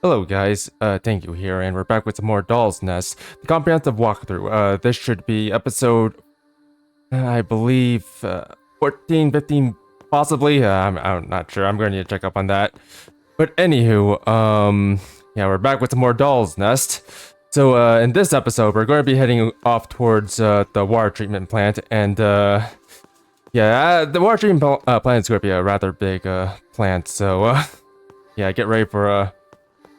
Hello guys, thank you here, and we're back with some more Doll's Nest, the comprehensive walkthrough. This should be episode, I believe, 14, 15, possibly. I'm not sure. I'm going to need to check up on that. But anywho, yeah, we're back with some more Doll's Nest. So, in this episode, we're going to be heading off towards the water treatment plant, and yeah, the water treatment plant is going to be a rather big plant. So, yeah, get ready for a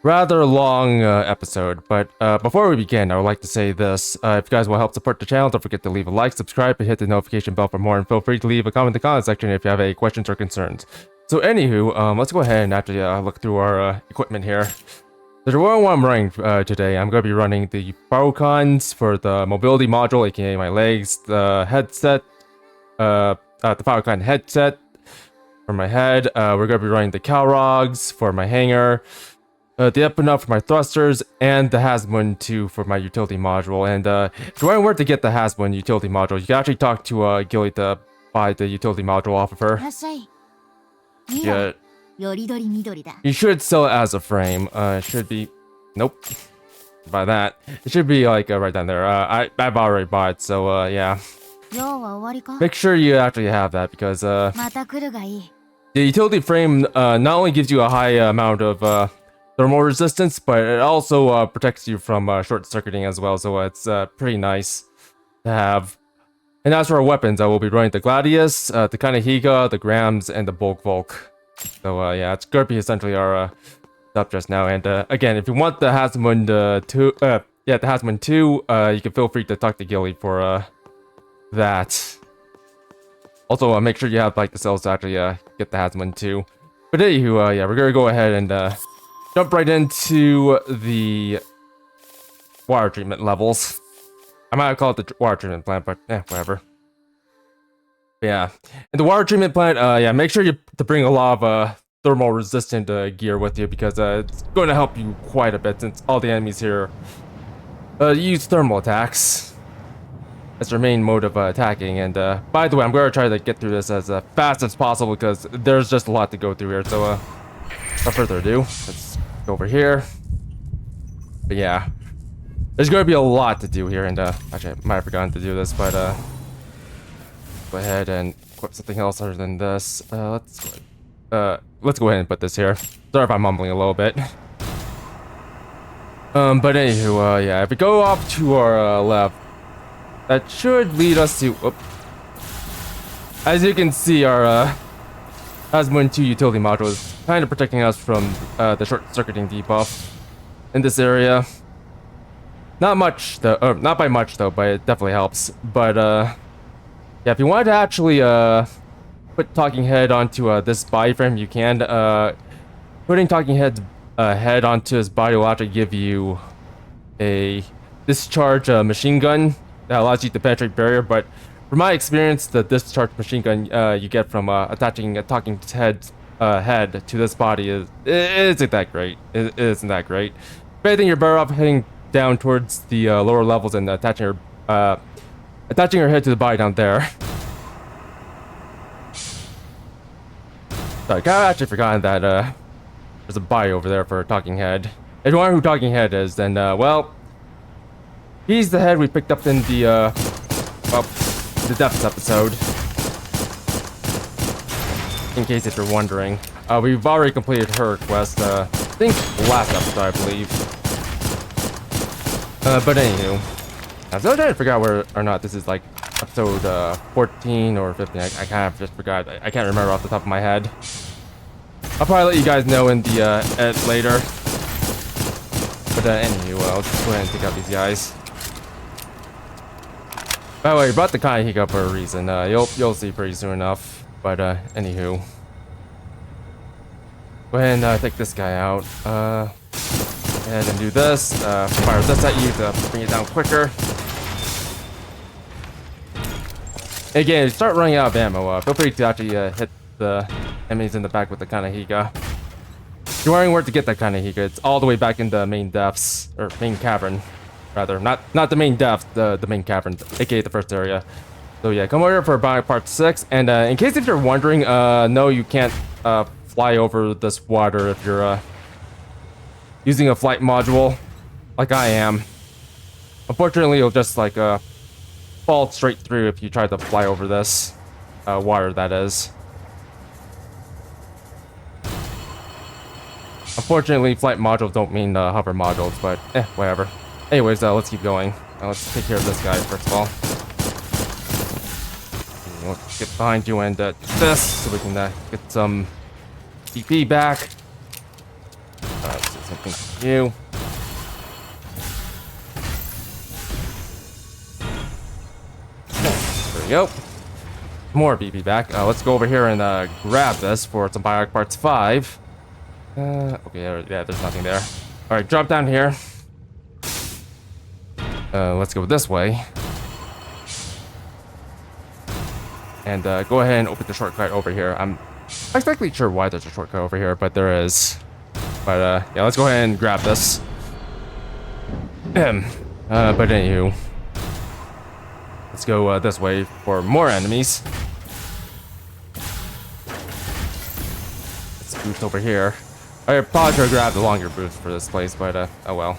rather long episode, but before we begin, I would like to say this. If you guys want to help support the channel, don't forget to leave a like, subscribe, and hit the notification bell for more, and feel free to leave a comment in the comment section if you have any questions or concerns. So anywho, let's go ahead and actually look through our equipment here. There's one I'm running today. I'm going to be running the Falcons for the mobility module, aka my legs, the headset, the Falcon headset for my head. We're going to be running the Calrogs for my hanger, the up and up for my thrusters, and the Hasmon 2 for my utility module. And if you want where to get the Hasmon utility module, you can actually talk to Gilly to buy the utility module off of her. Yeah, you should sell it as a frame. It should be, nope, buy that. It should be like right down there. I've already bought it, so yeah. Make sure you actually have that, because the utility frame not only gives you a high amount of thermal resistance, but it also protects you from short-circuiting as well, so it's pretty nice to have. And as for our weapons, I will be running the Gladius, the Kanahiga, the Grams, and the Bulk Volk. So yeah, it's gonna be essentially our stuff just now. And again, if you want the Hasmon 2, yeah, the Hasmon 2, you can feel free to talk to Gilly for that. Also, make sure you have like the cells to actually get the Hasmon 2. But anywho, yeah, we're gonna go ahead and jump right into the water treatment levels. I might call it the water treatment plant, but whatever. But yeah, in the water treatment plant, yeah, make sure to bring a lot of thermal resistant gear with you, because it's going to help you quite a bit, since all the enemies here use thermal attacks as their main mode of attacking. And by the way, I'm going to try to get through this as fast as possible, because there's just a lot to go through here. So without further ado, let's go over here. But yeah, there's going to be a lot to do here, and actually I might have forgotten to do this, but go ahead and equip something else other than this. Let's go ahead and put this here. Sorry if I'm mumbling a little bit. But anywho, yeah, if we go off to our left, that should lead us to, as you can see, our Hasmon 2 utility module is kind of protecting us from the short-circuiting debuff in this area. Not much though, not by much though, but it definitely helps. But yeah, if you wanted to actually put Talking Head onto this body frame, you can. Putting Talking Head's head onto his body will actually give you a discharge machine gun that allows you to penetrate barrier. But from my experience, the discharge machine gun you get from attaching a Talking Head's head to this body it isn't that great. It isn't that great. If anything, you're better off heading down towards the lower levels and attaching her head to the body down there. Sorry, I actually forgotten that there's a body over there for a Talking Head. If you wonder who Talking Head is, then well, he's the head we picked up in the well, the Depths episode. In case if you're wondering, we've already completed her quest. I think last episode, I believe. But anywho, I was trying to figure out whether or not this is like episode 14 or 15. I kind of just forgot. I can't remember off the top of my head. I'll probably let you guys know in the edit later. But anywho, I'll just go ahead and take out these guys. By the way, I brought the Kanahiga for a reason. You'll see pretty soon enough. But anywho, go ahead and take this guy out. Go ahead and do this. Fire this at you to bring it down quicker. Again, if you start running out of ammo, feel free to actually hit the enemies in the back with the Kanahiga. If you're wondering where to get that Kanahiga, it's all the way back in the main depths, or main cavern, rather. Not the main depth, the main cavern, aka the first area. So yeah, come over here for Bionic Parts 6. And in case if you're wondering, no, you can't fly over this water if you're using a flight module, like I am. Unfortunately, it'll just like fall straight through if you try to fly over this wire, that is. Unfortunately, flight modules don't mean hover modules, but whatever. Anyways, let's keep going. Let's take care of this guy first of all. Let's get behind you and do this so we can get some EP back. Let's do something for you. There we go. More BP back. Let's go over here and grab this for some Bionic Parts 5. Okay, yeah, there's nothing there. Alright, drop down here. Let's go this way. And go ahead and open the shortcut over here. I'm not exactly sure why there's a shortcut over here, but there is. But yeah, let's go ahead and grab this. But anywho, let's go this way for more enemies. Let's boost over here. I probably should have grabbed the longer boost for this place, but oh well.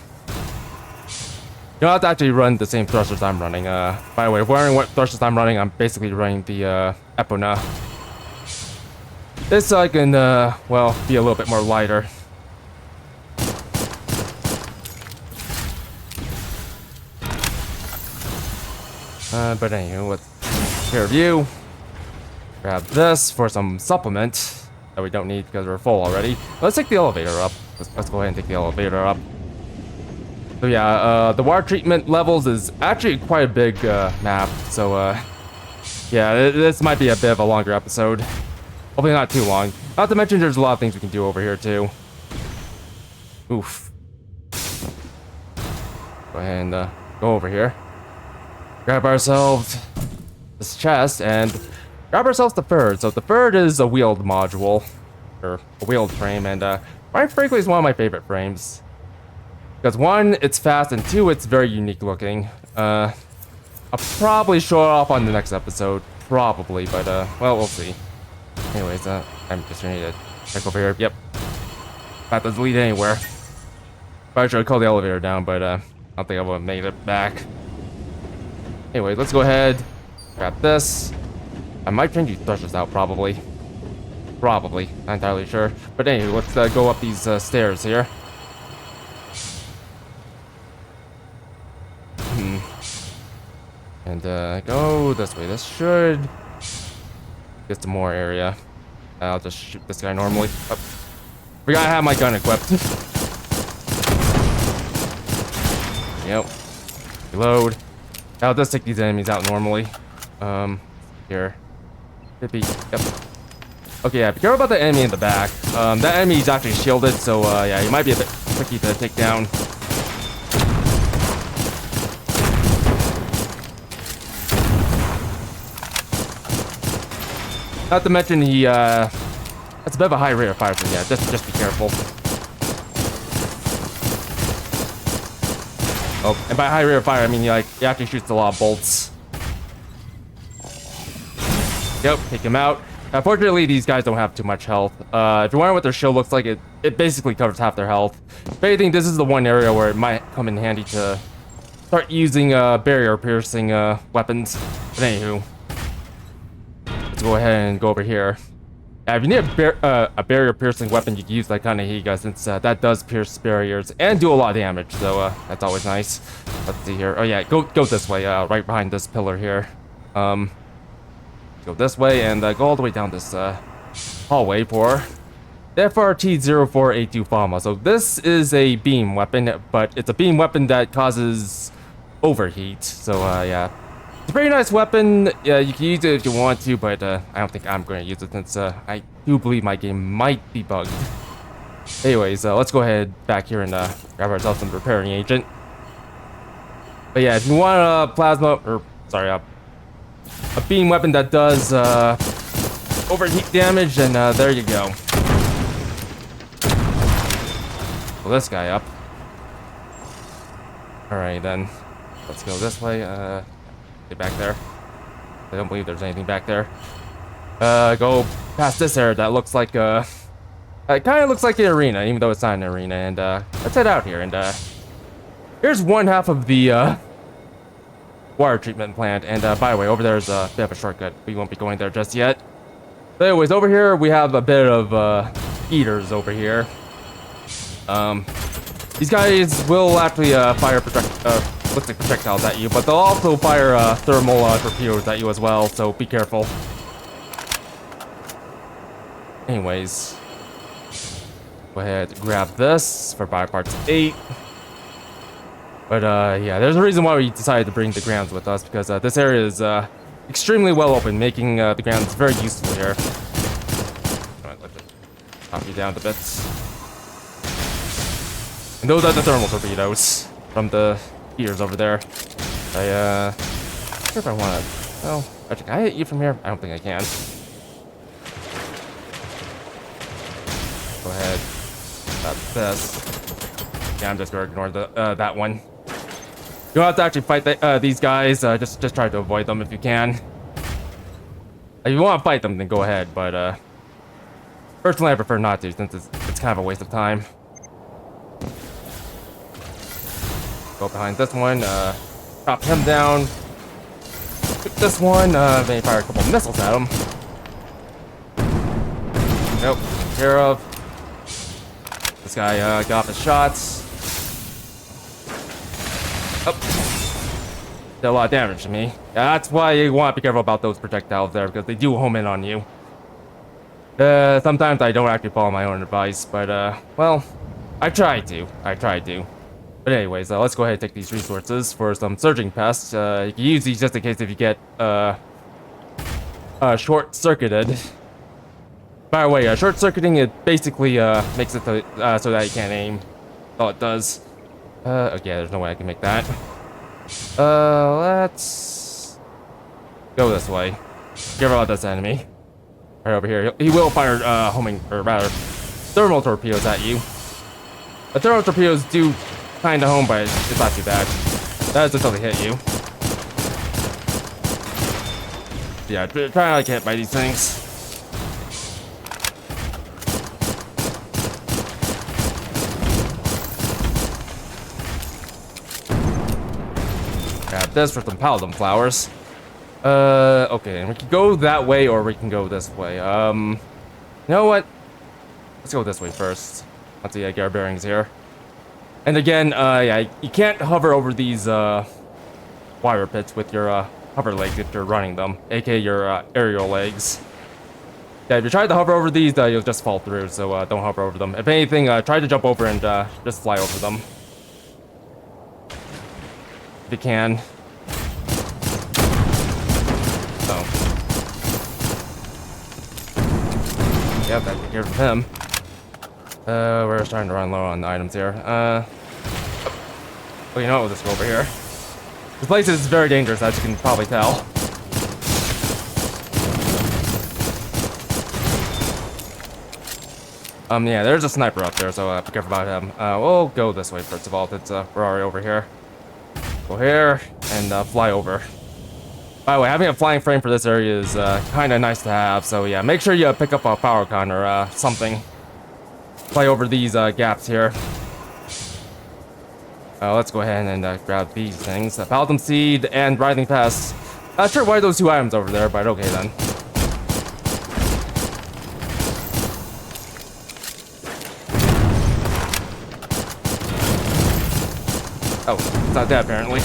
You don't have to actually run the same thrusters I'm running. By the way, if we're wondering what thrusters I'm running, I'm basically running the Epona. This I can, well, be a little bit more lighter. But anyway, let's take care of you. Grab this for some supplement that we don't need because we're full already. Let's take the elevator up. Let's go ahead and take the elevator up. So yeah, the water treatment levels is actually quite a big map. So yeah, this might be a bit of a longer episode. Hopefully not too long. Not to mention there's a lot of things we can do over here too. Oof. Go ahead and go over here. Grab ourselves this chest and grab ourselves the Ferde. So the Ferde is a wheeled module, or a wheeled frame, and quite frankly, it's one of my favorite frames. Because one, it's fast, and two, it's very unique looking. I'll probably show it off on the next episode, probably, but well, we'll see. Anyways, I'm just gonna need to check over here. Yep, that doesn't lead anywhere. Probably should have called the elevator down, but I don't think I would have made it back. Anyway, let's go ahead, grab this. I might change these thrusters out, probably. Probably, not entirely sure. But anyway, let's go up these stairs here. And go this way. This should get some more area. I'll just shoot this guy normally. Oh. Forgot I have my gun equipped. Yep. Reload. I'll just take these enemies out normally. Here. Yep. Okay, yeah, be careful about the enemy in the back. That enemy is actually shielded, so yeah, he might be a bit tricky to take down. Not to mention he, that's a bit of a high rate of fire, so yeah, just be careful. Oh, and by high rate of fire, I mean, like, he actually shoots a lot of bolts. Yep, take him out. Fortunately, these guys don't have too much health. If you're wondering what their shield looks like, it basically covers half their health. If anything, this is the one area where it might come in handy to start using barrier-piercing weapons. But anywho, let's go ahead and go over here. If you need a barrier-piercing weapon, you can use that kind of Higa, since that does pierce barriers and do a lot of damage, so that's always nice. Let's see here. Oh yeah, go this way, right behind this pillar here. Go this way and go all the way down this hallway for the FRT-0482 Falma. So this is a beam weapon, but it's a beam weapon that causes overheat. So yeah, it's a very nice weapon. Yeah, you can use it if you want to, but I don't think I'm going to use it since I do believe my game might be bugged. Anyways, let's go ahead back here and grab ourselves some repairing agent. But yeah, if you want a plasma, or sorry, a beam weapon that does overheat damage, then there you go. Pull this guy up. Alright then, let's go this way. Get back there. I don't believe there's anything back there. Go past this area that looks like has It kind of looks like the arena, even though it's not an arena. And let's head out here. And here's one half of the water treatment plant. And by the way, over there's a bit of a shortcut. We won't be going there just yet. But anyways, over here we have a bit of eaters over here. These guys will actually fire ballistic projectiles at you, but they'll also fire thermal torpedoes at you as well, so be careful. Anyways, go ahead, grab this for Bionic Parts 8. But yeah, there's a reason why we decided to bring the grounds with us, because this area is extremely well open, making the grounds very useful here. Alright, let me knock you down to bits. And those are the thermal torpedoes from the eaters over there. I wonder if I want to. Oh, actually, can I hit you from here? I don't think I can. Go ahead. That's this. Yeah, I'm just gonna ignore the that one. You don't have to actually fight these guys. Just try to avoid them if you can. If you want to fight them, then go ahead. But personally, I prefer not to, since it's kind of a waste of time. Go behind this one. Drop him down. Shoot this one. Maybe fire a couple missiles at him. Nope. Take care of. This guy got off his shots. Oh. Did a lot of damage to me. Yeah, that's why you want to be careful about those projectiles there, because they do home in on you. Sometimes I don't actually follow my own advice, but well, I try to. But anyways, let's go ahead and take these resources for some surging pests. You can use these just in case if you get short-circuited. By the way, short-circuiting, it basically makes it so that you can't aim. That's all it does. Okay, there's no way I can make that. Let's go this way. Careful about this enemy. Right over here. He will fire thermal torpedoes at you. But thermal torpedoes do kind of home, but it's not too bad. That is until they hit you. Yeah, try not to get hit by these things. Grab this for some Palladium Flowers. Okay, and we can go that way or we can go this way. You know what? Let's go this way first. Let's see, get our bearings here. And again, yeah, you can't hover over these wire pits with your hover legs if you're running them, aka your aerial legs. Yeah, if you try to hover over these, you'll just fall through, so don't hover over them. If anything, try to jump over and just fly over them. If you can. So. Yep, I can hear from him. We're starting to run low on the items here. Oh, you know what? We'll just go over here. This place is very dangerous, as you can probably tell. Yeah, there's a sniper up there, so be careful about him. We'll go this way first of all, since we're already over here. Go here, and fly over. By the way, having a flying frame for this area is kind of nice to have, so yeah, make sure you pick up a power con or something. Fly over these gaps here. Let's go ahead and grab these things. Palladium Seed and Writhing Pest. Not sure why those two items over there, but okay then. Oh, it's not that apparently.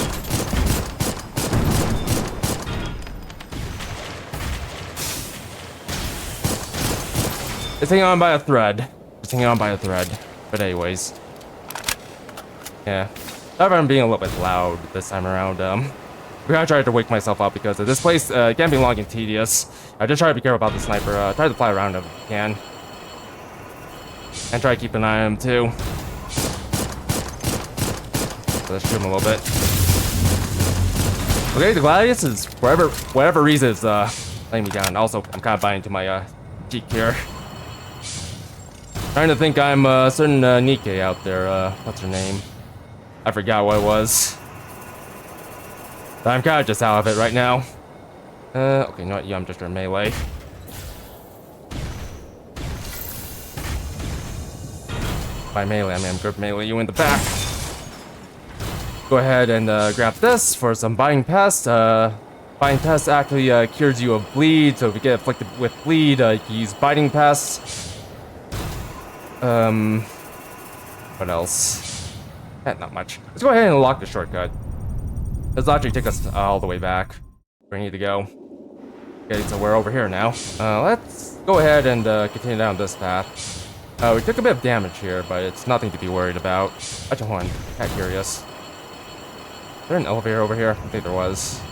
It's hanging on by a thread. But anyways. Yeah. Sorry if I'm being a little bit loud this time around. We gotta try to wake myself up because this place can be long and tedious. I just try to be careful about the sniper. Try to fly around him if you can. And try to keep an eye on him too. So let's shoot him a little bit. Okay, the Gladius is, for whatever reason, is laying me down. Also, I'm kind of biting to my cheek here. Trying to think I'm a certain Nike out there. What's her name? I forgot what it was. But I'm kind of just out of it right now. Okay, no, yeah, I'm just a melee. By melee, I mean I'm good melee you in the back. Go ahead and grab this for some Biting Pest. Biting Pest actually cures you of bleed, so if you get afflicted with bleed, you can use Biting Pest. What else? Not much. Let's go ahead and unlock the shortcut. This will actually take us all the way back where we need to go. Okay, so we're over here now. Let's go ahead and continue down this path. We took a bit of damage here, but it's nothing to be worried about. I just want kind of curious. Is there an elevator over here? I think there was.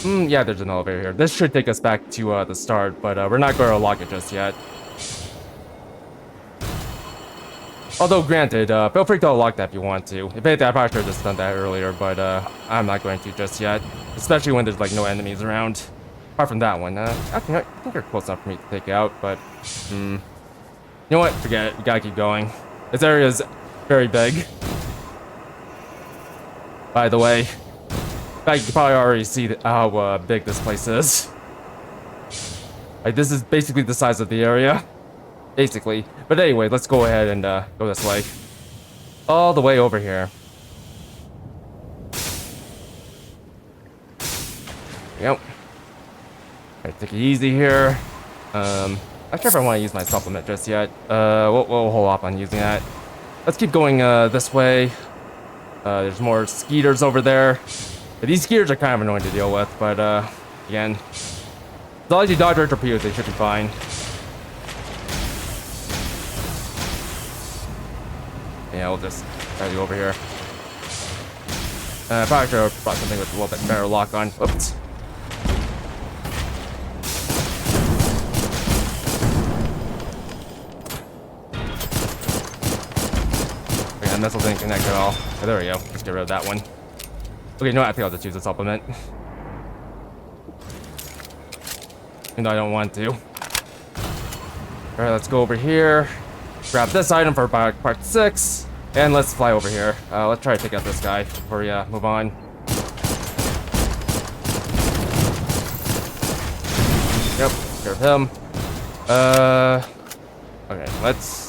Yeah, there's an elevator here. This should take us back to the start, but we're not going to unlock it just yet. Although, granted, feel free to unlock that if you want to. If anything, I probably should have just done that earlier, but I'm not going to just yet. Especially when there's, like, no enemies around. Apart from that one. I think you're close enough for me to take out, but... You know what? Forget it. We gotta keep going. This area is very big. By the way. In fact, you can probably already see how big this place is. Like, this is basically the size of the area. Basically. But anyway, let's go ahead and go this way. All the way over here. There we go. Alright, take it easy here. Not sure if I want to use my supplement just yet. We'll hold off on using that. Let's keep going this way. There's more skeeters over there. These skeeters are kind of annoying to deal with, but again, as long as you dodge their torpedoes, they should be fine. Yeah, we'll just try to go over here. Probably should have brought something with a little bit better lock on. Oops. Yeah, missile didn't connect at all. Oh, there we go. Let's get rid of that one. Okay, no, I think I'll just use a supplement. Even though I don't want to. Alright, let's go over here. Grab this item for Bionic Part 6. And let's fly over here. Let's try to take out this guy before we move on. Yep, take care of him. Okay, let's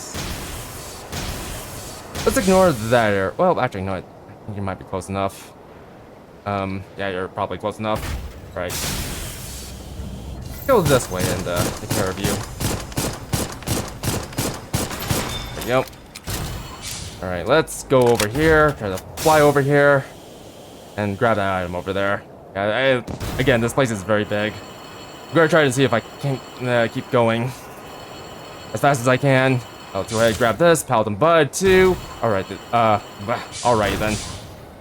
ignore that area. Well, actually, no, I think you might be close enough. Yeah, you're probably close enough. Right. Go this way and take care of you. There we go. Alright, let's go over here. Try to fly over here. And grab that item over there. Yeah, again, this place is very big. I'm gonna try to see if I can keep going as fast as I can. I'll go ahead and grab this. Palladium Bud, too. Alright, alright then.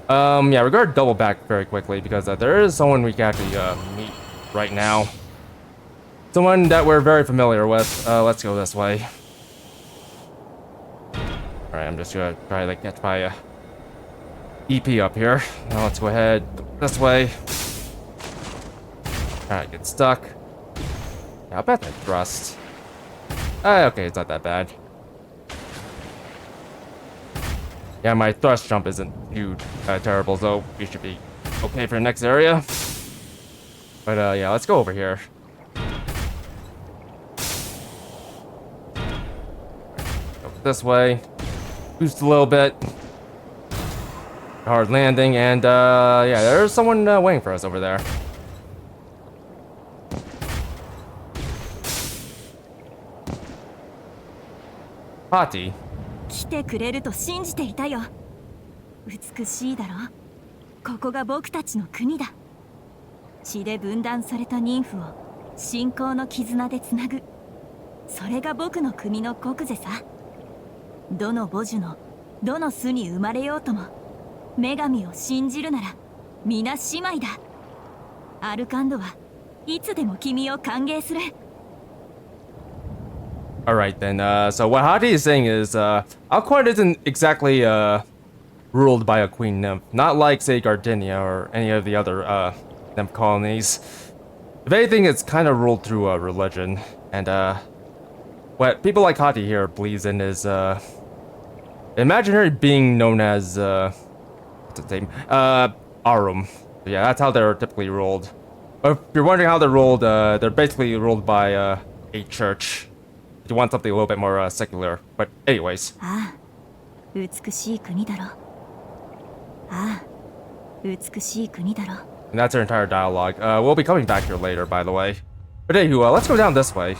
Yeah, we're gonna double back very quickly because there is someone we can actually meet right now. Someone that we're very familiar with. Let's go this way. Alright, I'm just gonna try to get my EP up here. Now let's go ahead this way. Alright, get stuck. Yeah, I'll bet that thrust. Okay, it's not that bad. Yeah, my thrust jump isn't too terrible, so we should be okay for the next area. But yeah, let's go over here. Go this way. Boost a little bit. Hard landing, and yeah, there's someone waiting for us over there. Hati. 来てくれると信じていたよ。美しいだろ。ここが僕たちの国だ。血で分断された妊婦を信仰の絆でつなぐ。それが僕の国の国是さ。どの母樹のどの巣に生まれようとも、女神を信じるなら皆姉妹だ。アルカンドはいつでも君を歓迎する。Alright then, so what Hati is saying is, Alcorn isn't exactly, ruled by a queen nymph. Not like, say, Gardenia or any of the other, nymph colonies. If anything, it's kind of ruled through, religion. And, what people like Hati here believes in is, imaginary being known as, what's its name? Arum. Yeah, that's how they're typically ruled. If you're wondering how they're ruled, they're basically ruled by, a church. you want something a little bit more secular. But anyways. ああ、美しい国だろ。ああ、美しい国だろ。 And that's our entire dialogue. We'll be coming back here later, by the way. But anywho, let's go down this way.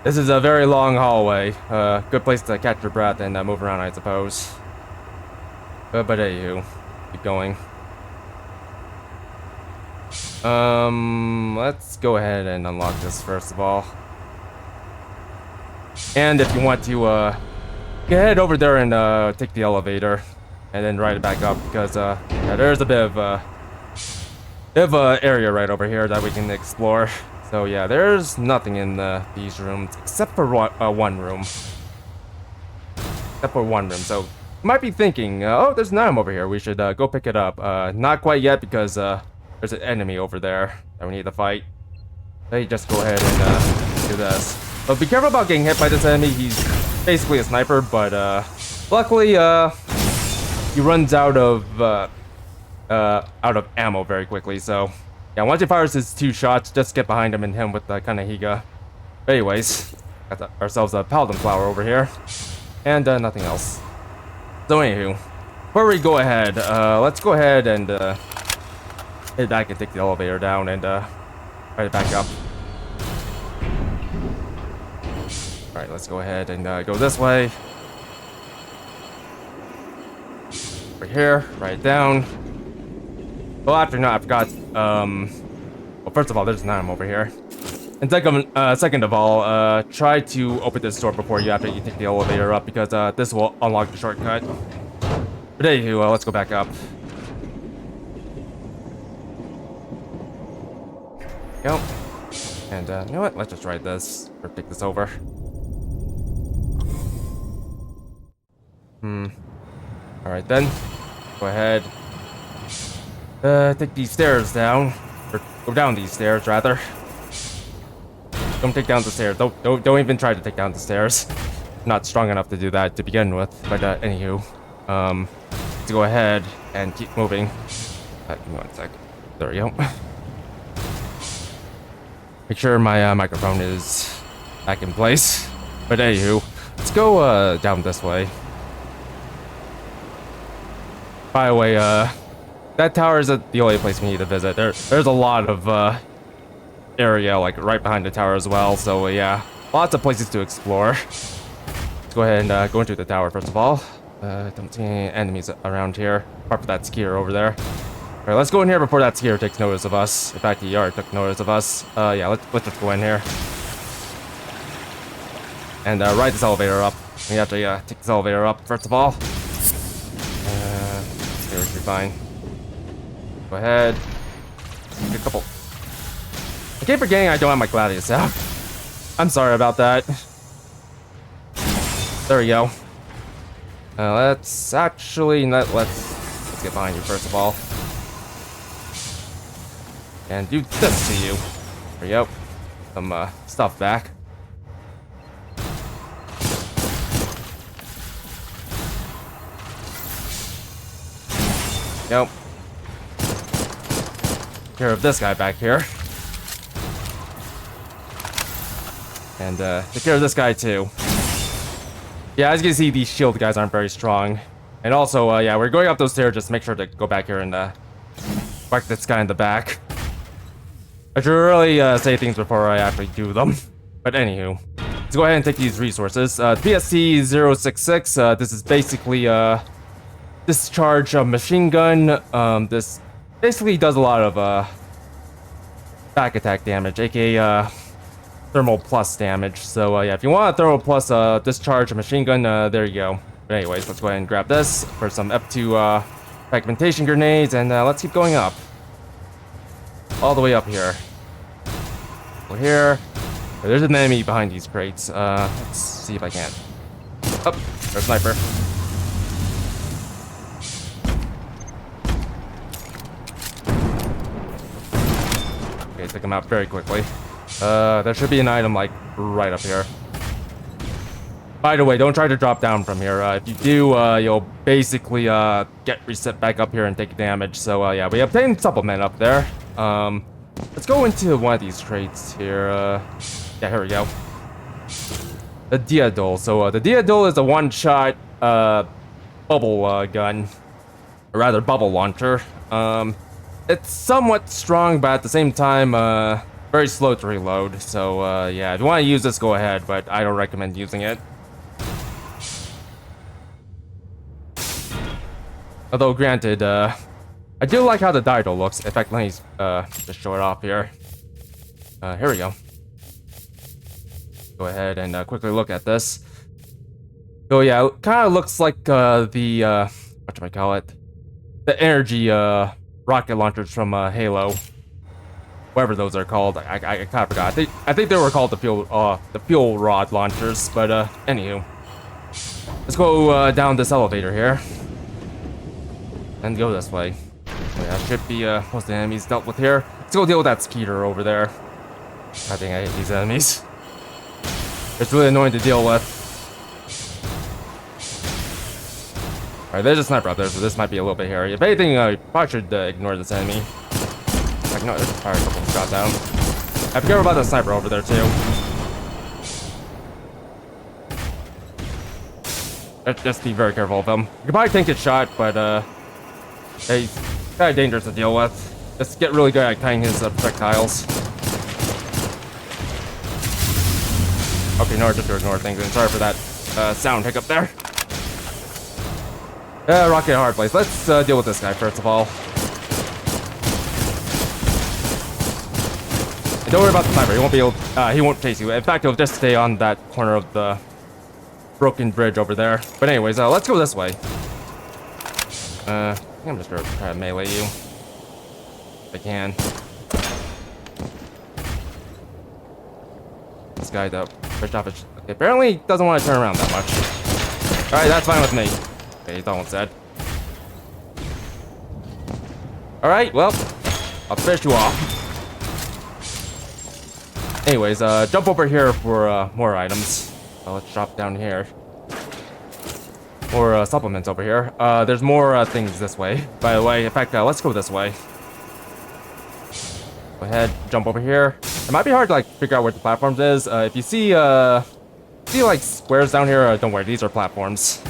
This is a very long hallway. Good place to catch your breath and move around, I suppose. But anywho, keep going. Let's go ahead and unlock this first of all. And if you want to, head over there and take the elevator, and then ride it back up because yeah, there's a bit of area right over here that we can explore. So yeah, there's nothing in these rooms except for one room. Except for one room. So you might be thinking, oh, there's an item over here. We should go pick it up. Not quite yet because there's an enemy over there that we need to fight. Hey, just go ahead and do this. But be careful about getting hit by this enemy. He's basically a sniper, but luckily he runs out of ammo very quickly. So yeah, once he fires his 2 shots, just get behind him and hit him with the Kanahiga. But anyways, got ourselves a Palladium Flower over here, and nothing else. So anywho, before we go ahead, let's go ahead and head back and take the elevator down and ride it back up. All right, let's go ahead and go this way. Over here, right down. Well, actually, no, I forgot. Well, first of all, there's an item over here. And second of all, try to open this door before you after you take the elevator up because this will unlock the shortcut. But anywho, let's go back up. Yep. And you know what? Let's just ride this or take this over. All right then. Go ahead. Take these stairs down, or go down these stairs rather. Don't take down the stairs. Don't even try to take down the stairs. I'm not strong enough to do that to begin with. But anywho, let's go ahead and keep moving. Give me 1 sec. There we go. Make sure my microphone is back in place. But anywho, let's go down this way. By the way, that tower isn't the only place we need to visit. There's a lot of area like right behind the tower as well. So yeah, lots of places to explore. Let's go ahead and go into the tower first of all. Don't see any enemies around here apart from that skier over there. All right, let's go in here before that skier takes notice of us. In fact, he already took notice of us. Yeah, let's just go in here and ride this elevator up. We have to take this elevator up first of all. Here we should be fine. Go ahead. Get a couple. I keep forgetting I don't have my Gladius out. I'm sorry about that. There we go. Let's actually let's get behind you first of all. And do this to you. There we go. Some stuff back. Nope. Take care of this guy back here. And take care of this guy too. Yeah, as you can see, these shield guys aren't very strong. And also, yeah, we're going up those stairs. Just make sure to go back here and whack this guy in the back. I should really say things before I actually do them. But anywho, let's go ahead and take these resources. PSD 066. This is basically discharge a machine gun. This basically does a lot of back attack damage, aka thermal plus damage. So yeah, if you want a thermal plus discharge a machine gun, there you go. But anyways, let's go ahead and grab this for some F2 fragmentation grenades, and let's keep going up. All the way up here. Over here. There's an enemy behind these crates. Let's see if I can. Oh, there's a sniper. Okay, took him out very quickly. There should be an item like right up here. By the way, don't try to drop down from here. If you do, you'll basically get reset back up here and take damage. So yeah, we obtained supplement up there. Let's go into one of these crates here. Yeah, here we go. the Diadol. So the Diadol is a one-shot bubble gun, or rather bubble launcher. It's somewhat strong, but at the same time, very slow to reload. So yeah, if you want to use this, go ahead, but I don't recommend using it. Although granted, I do like how the Diadol looks. In fact, let me just show it off here. Here we go. Go ahead and quickly look at this. So yeah, it kind of looks like the what do I call it? The energy rocket launchers from Halo, whatever those are called. I kind of forgot. I think they were called the fuel rod launchers. But anywho, let's go down this elevator here and go this way. Yeah, should be most of the enemies dealt with here. Let's go deal with that Skeeter over there. I think I hate these enemies. It's really annoying to deal with. Alright, there's a sniper up there, so this might be a little bit hairy. If anything, you probably should ignore this enemy. Like, no, there's a couple of shots down. I forgot about the sniper over there, too. Just be very careful of him. You can probably tank his shot, but, he's kind of dangerous to deal with. Just get really good at kiting his projectiles. Okay, no, just ignore things, and sorry for that sound hiccup there. Rocket hard place. Let's deal with this guy first of all. And don't worry about the sniper. He won't be able. He won't chase you. In fact, he'll just stay on that corner of the broken bridge over there. But anyways, let's go this way. I think I'm just gonna try to melee you if I can. This guy though, pushed off his. Okay, apparently doesn't want to turn around that much. All right, that's fine with me. Okay, he's almost dead. Alright, well, I'll finish you off. Anyways, jump over here for more items. Let's drop down here. More supplements over here. There's more things this way, by the way. In fact, let's go this way. Go ahead, jump over here. It might be hard to like figure out where the platforms is. If you see like squares down here, don't worry, these are platforms.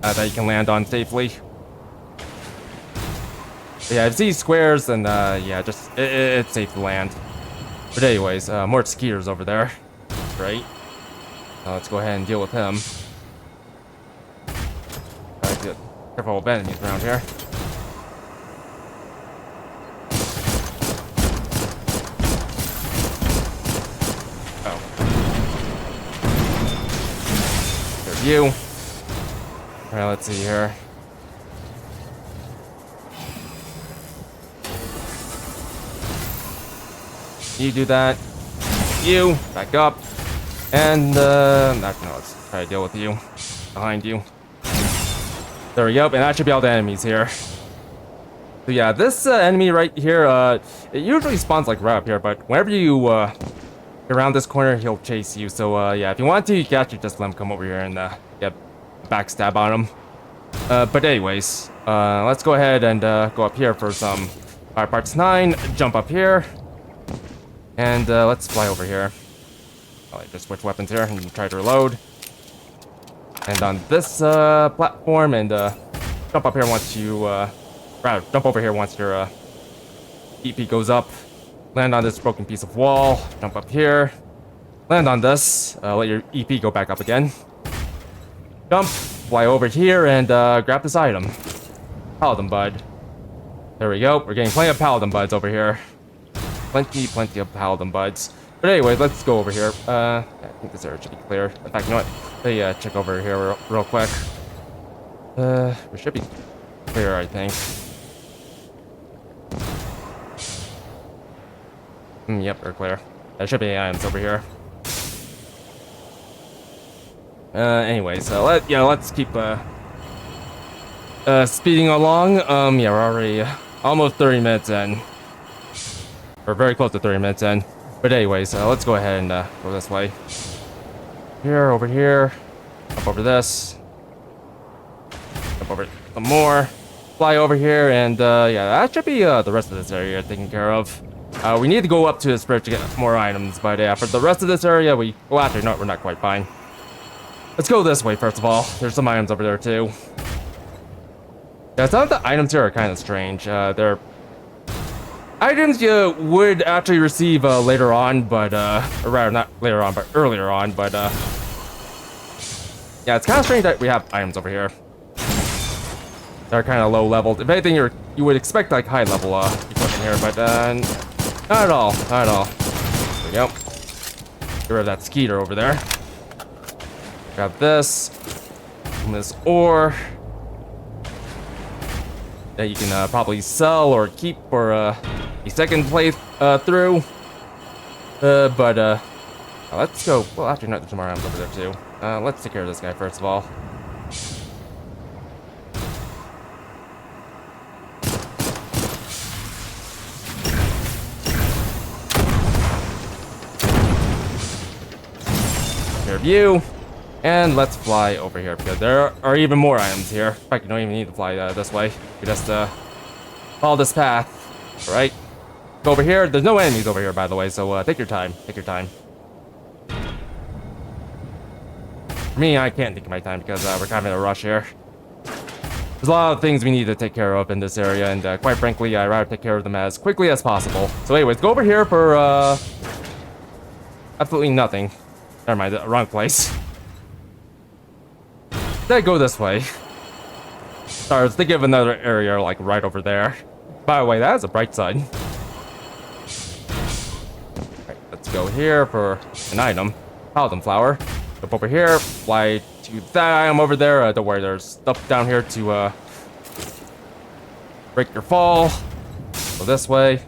That you can land on safely. Yeah, if you see squares, then yeah, just it's safe to land. But anyways, more Skeeters over there. Great. Let's go ahead and deal with him. Careful of enemies around here. Oh. There's you. Alright, let's see here. You do that. You back up. And let's try to deal with you. Behind you. There we go. And that should be all the enemies here. So yeah, this enemy right here, it usually spawns like right up here, but whenever you get around this corner, he'll chase you. So yeah, if you want to, you can actually just let him come over here and get backstab on him. But anyways, let's go ahead and go up here for some Fire Parts 9. Jump up here. And let's fly over here. I'll just switch weapons here and try to reload. And on this platform, and jump up here once you, jump over here once your EP goes up. Land on this broken piece of wall. Jump up here. Land on this. Let your EP go back up again. Jump. Fly over here and grab this item. Palladium Bud. There we go. We're getting plenty of Palladium Buds over here. Plenty of Palladium Buds. But anyway, let's go over here. I think this area should be clear. In fact, you know what? Let me check over here real quick. We should be clear, I think. Yep, we're clear. There should be items over here. Anyway, so let's keep speeding along. Yeah, we're already almost 30 minutes in. We're very close to 30 minutes in. But anyways, let's go ahead and go this way. Here, over here. Up over this. Up over some more. Fly over here, and yeah, that should be the rest of this area taken care of. We need to go up to this bridge to get more items, but yeah, for the rest of this area, well, actually, no, we're not quite fine. Let's go this way, first of all. There's some items over there, too. Yeah, some of the items here are kind of strange. They're items you would actually receive later on, but, or rather, not later on, but earlier on, but, yeah, it's kind of strange that we have items over here. They're kind of low leveled. If anything, you would expect, like, high level, equipment here, but, not at all, not at all. There we go. Get rid of that skeeter over there. Grab this. And this ore. That you can probably sell or keep for a second play through. Let's go. Well, actually, no, there's some more items over there too. Let's take care of this guy first of all. Here, view. And let's fly over here, because there are even more items here. In fact, you don't even need to fly this way. You just follow this path, right? Go over here. There's no enemies over here, by the way, so take your time. Take your time. For me, I can't take my time because we're kind of in a rush here. There's a lot of things we need to take care of in this area, and quite frankly, I'd rather take care of them as quickly as possible. So anyways, go over here for absolutely nothing. Never mind, the wrong place. Then go this way. Sorry, I was thinking of another area, like, right over there. By the way, that is a bright side. Alright, let's go here for an item. Palladium Flower. Jump over here, fly to that item over there. Don't worry, there's stuff down here to, break your fall. Go this way.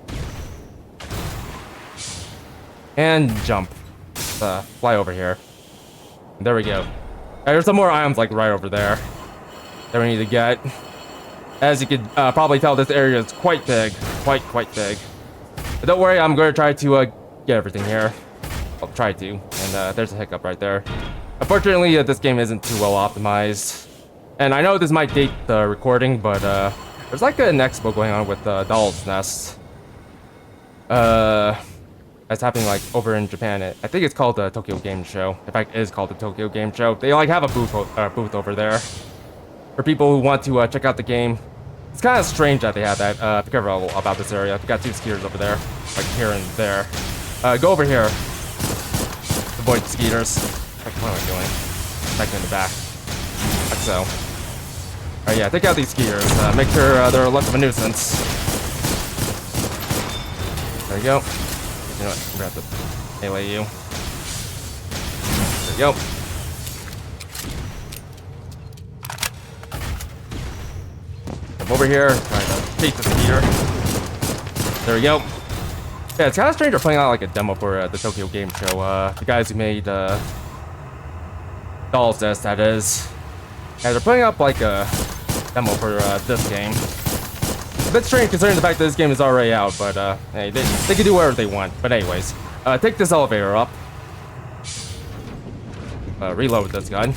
And jump. Fly over here. There we go. There's some more items like right over there that we need to get. As you could probably tell, this area is quite big, quite big. But don't worry, I'm going to try to get everything here. I'll try to. And there's a hiccup right there. Unfortunately, this game isn't too well optimized. And I know this might date the recording, but there's like an expo going on with Doll's Nest. That's happening like over in Japan. I think it's called the Tokyo Game Show. In fact, it is called the Tokyo Game Show. They like have a booth over there for people who want to check out the game. It's kind of strange that they have that. Be careful about this area. We got two skeeters over there, like here and there. Go over here. Avoid skeeters. What am I doing? Back in the back. Like so. Alright, yeah, take out these skeeters. Make sure they're less of a nuisance. There you go. You know what? We're gonna have to melee you. There we go. Come over here. Try to chase the skeeter. There we go. Yeah, it's kind of strange they're playing out like a demo for the Tokyo Game Show. The guys who made Doll's Nest, that is. Yeah, they're putting up like a demo for this game. A bit strange considering the fact that this game is already out, but hey, they can do whatever they want. But anyways, take this elevator up. Reload this gun.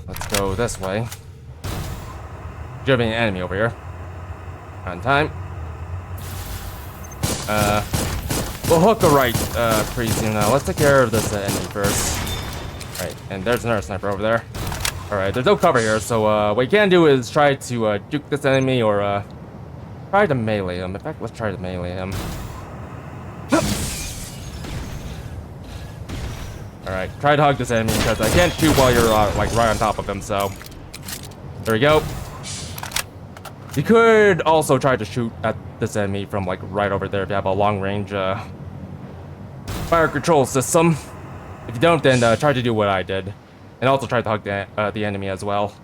Let's go this way. Do you have any enemy over here? On time. We'll hook a right pretty soon. Let's take care of this enemy first. Alright, and there's another sniper over there. Alright, there's no cover here, so what you can do is try to juke this enemy or try to melee him. In fact, let's try to melee him. Alright, try to hug this enemy because I can't shoot while you're like right on top of him, so there we go. You could also try to shoot at this enemy from like right over there if you have a long range fire control system. If you don't, then try to do what I did. And also try to hug the enemy as well.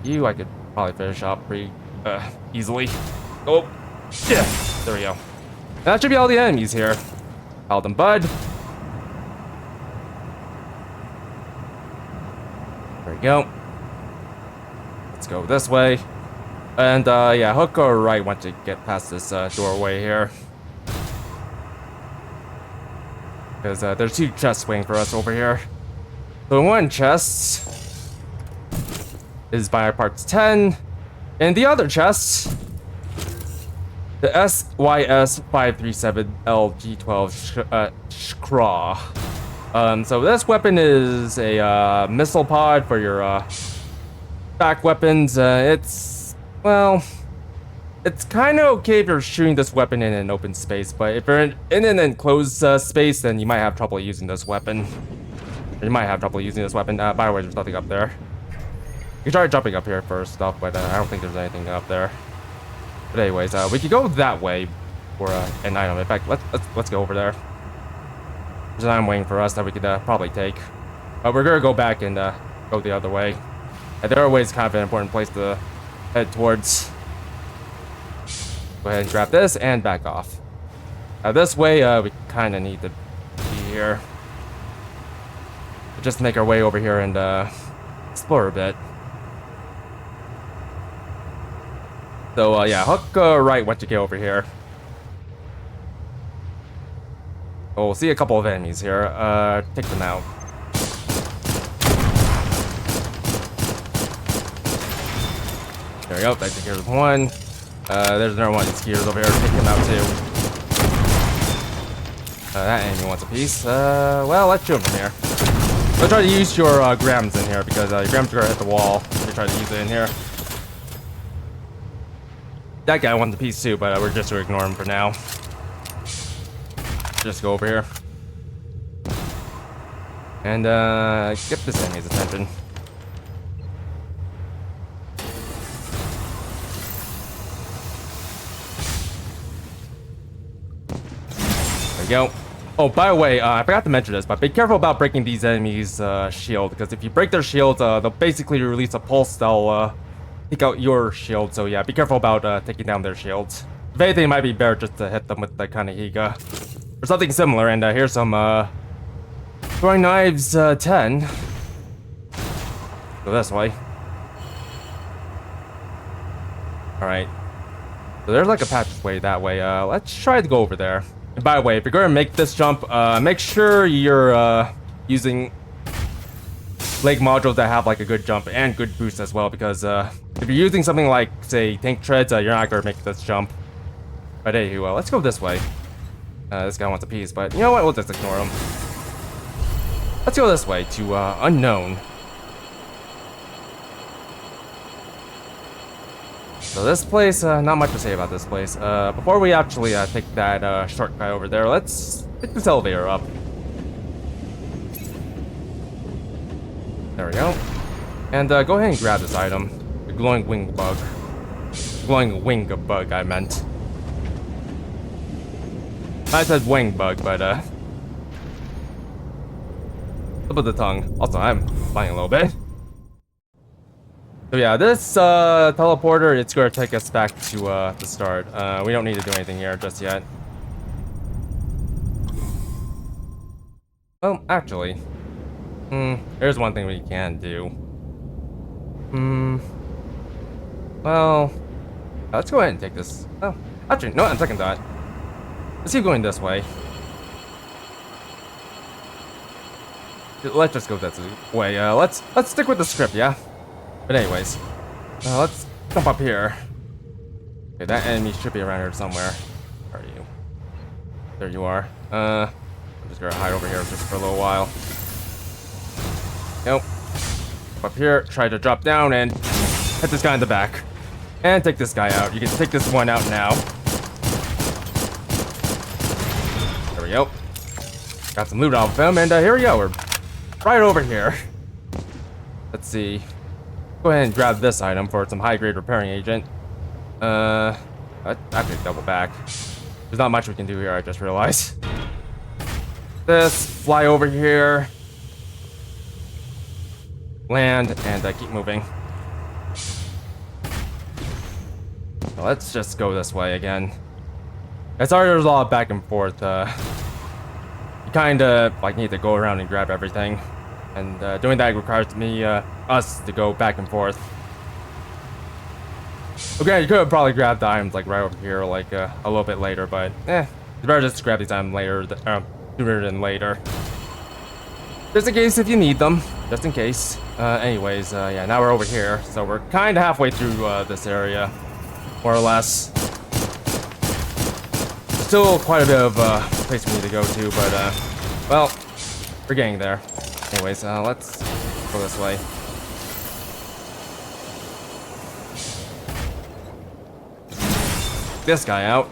You I could probably finish off pretty easily. Oh, yeah, there we go. That should be all the enemies here. Palladium Bud. There we go. Let's go this way. And yeah, hook or right once you get past this doorway here. Because there's two chests waiting for us over here. So one chest is Bionic Parts 10, and the other chest The SYS-537LG12 Shcraw. So this weapon is a missile pod for your back weapons. Well, it's kind of okay if you're shooting this weapon in an open space, but if you're in an enclosed space, then you might have trouble using this weapon. By the way, there's nothing up there. You try jumping up here first off, but I don't think there's anything up there. But anyways, we could go that way for an item. In fact, let's go over there. There's an item waiting for us that we could probably take. But we're gonna go back and go the other way. And the other way is kind of an important place to head towards. Go ahead and grab this and back off. This way, we kind of need to be here. Just make our way over here and explore a bit. So yeah, hook right once you get over here. Oh, we'll see a couple of enemies here. Take them out. There we go. That takes care of one. There's another one of these skiers over here. Take him out too. That enemy wants a piece. Well, let's shoot him from here. Let's try to use your grams in here because your grams are gonna hit the wall. They try to use it in here. That guy wants a piece too, but we're just gonna ignore him for now. Just go over here. And get this enemy's attention. There we go. Oh, by the way, I forgot to mention this, but be careful about breaking these enemies' shield, because if you break their shields, they'll basically release a pulse that'll take out your shield. So yeah, be careful about taking down their shields. If anything, it might be better just to hit them with the Kanahiga or something similar. And here's some throwing knives 10. Go this way. All right. So there's like a passageway that way. Let's try to go over there. And by the way, if you're going to make this jump, make sure you're using leg modules that have like a good jump and good boost as well, because if you're using something like, say, tank treads, you're not going to make this jump. But anyway, let's go this way. This guy wants a piece, but you know what? We'll just ignore him. Let's go this way to Unknown. So this place, not much to say about this place. Before we actually take that shortcut over there, let's pick this elevator up. There we go. And go ahead and grab this item. The glowing Wingbug. Glowing Wingbug, I meant. I said Wingbug, but slip of the tongue. Also, I'm flying a little bit. So yeah, this teleporter, it's going to take us back to the start. We don't need to do anything here just yet. Well, actually, there's one thing we can do. Well, let's go ahead and take this. Oh, actually, no, on second thought, let's keep going this way. Let's just go this way. Let's stick with the script, yeah. But anyways, let's jump up here. Okay, that enemy should be around here somewhere. Where are you? There you are. I'm just gonna hide over here just for a little while. Nope. Up here, try to drop down and hit this guy in the back. And take this guy out. You can take this one out now. There we go. Got some loot off of him, and here we go. We're right over here. Let's see. Go ahead and grab this item for some high-grade repairing agent. Actually double back. There's not much we can do here, I just realized. This, fly over here. Land, and keep moving. So let's just go this way again. It's already there's a lot of back and forth. You kinda like need to go around and grab everything. And doing that requires us to go back and forth. Okay, you could have probably grabbed the items like right over here, like a little bit later, but it's better just to grab these items later, sooner than later. Just in case if you need them, just in case. Anyways, yeah, now we're over here, so we're kind of halfway through this area, more or less. Still quite a bit of place we need to go to, but well, we're getting there. Anyways, let's go this way. This guy out.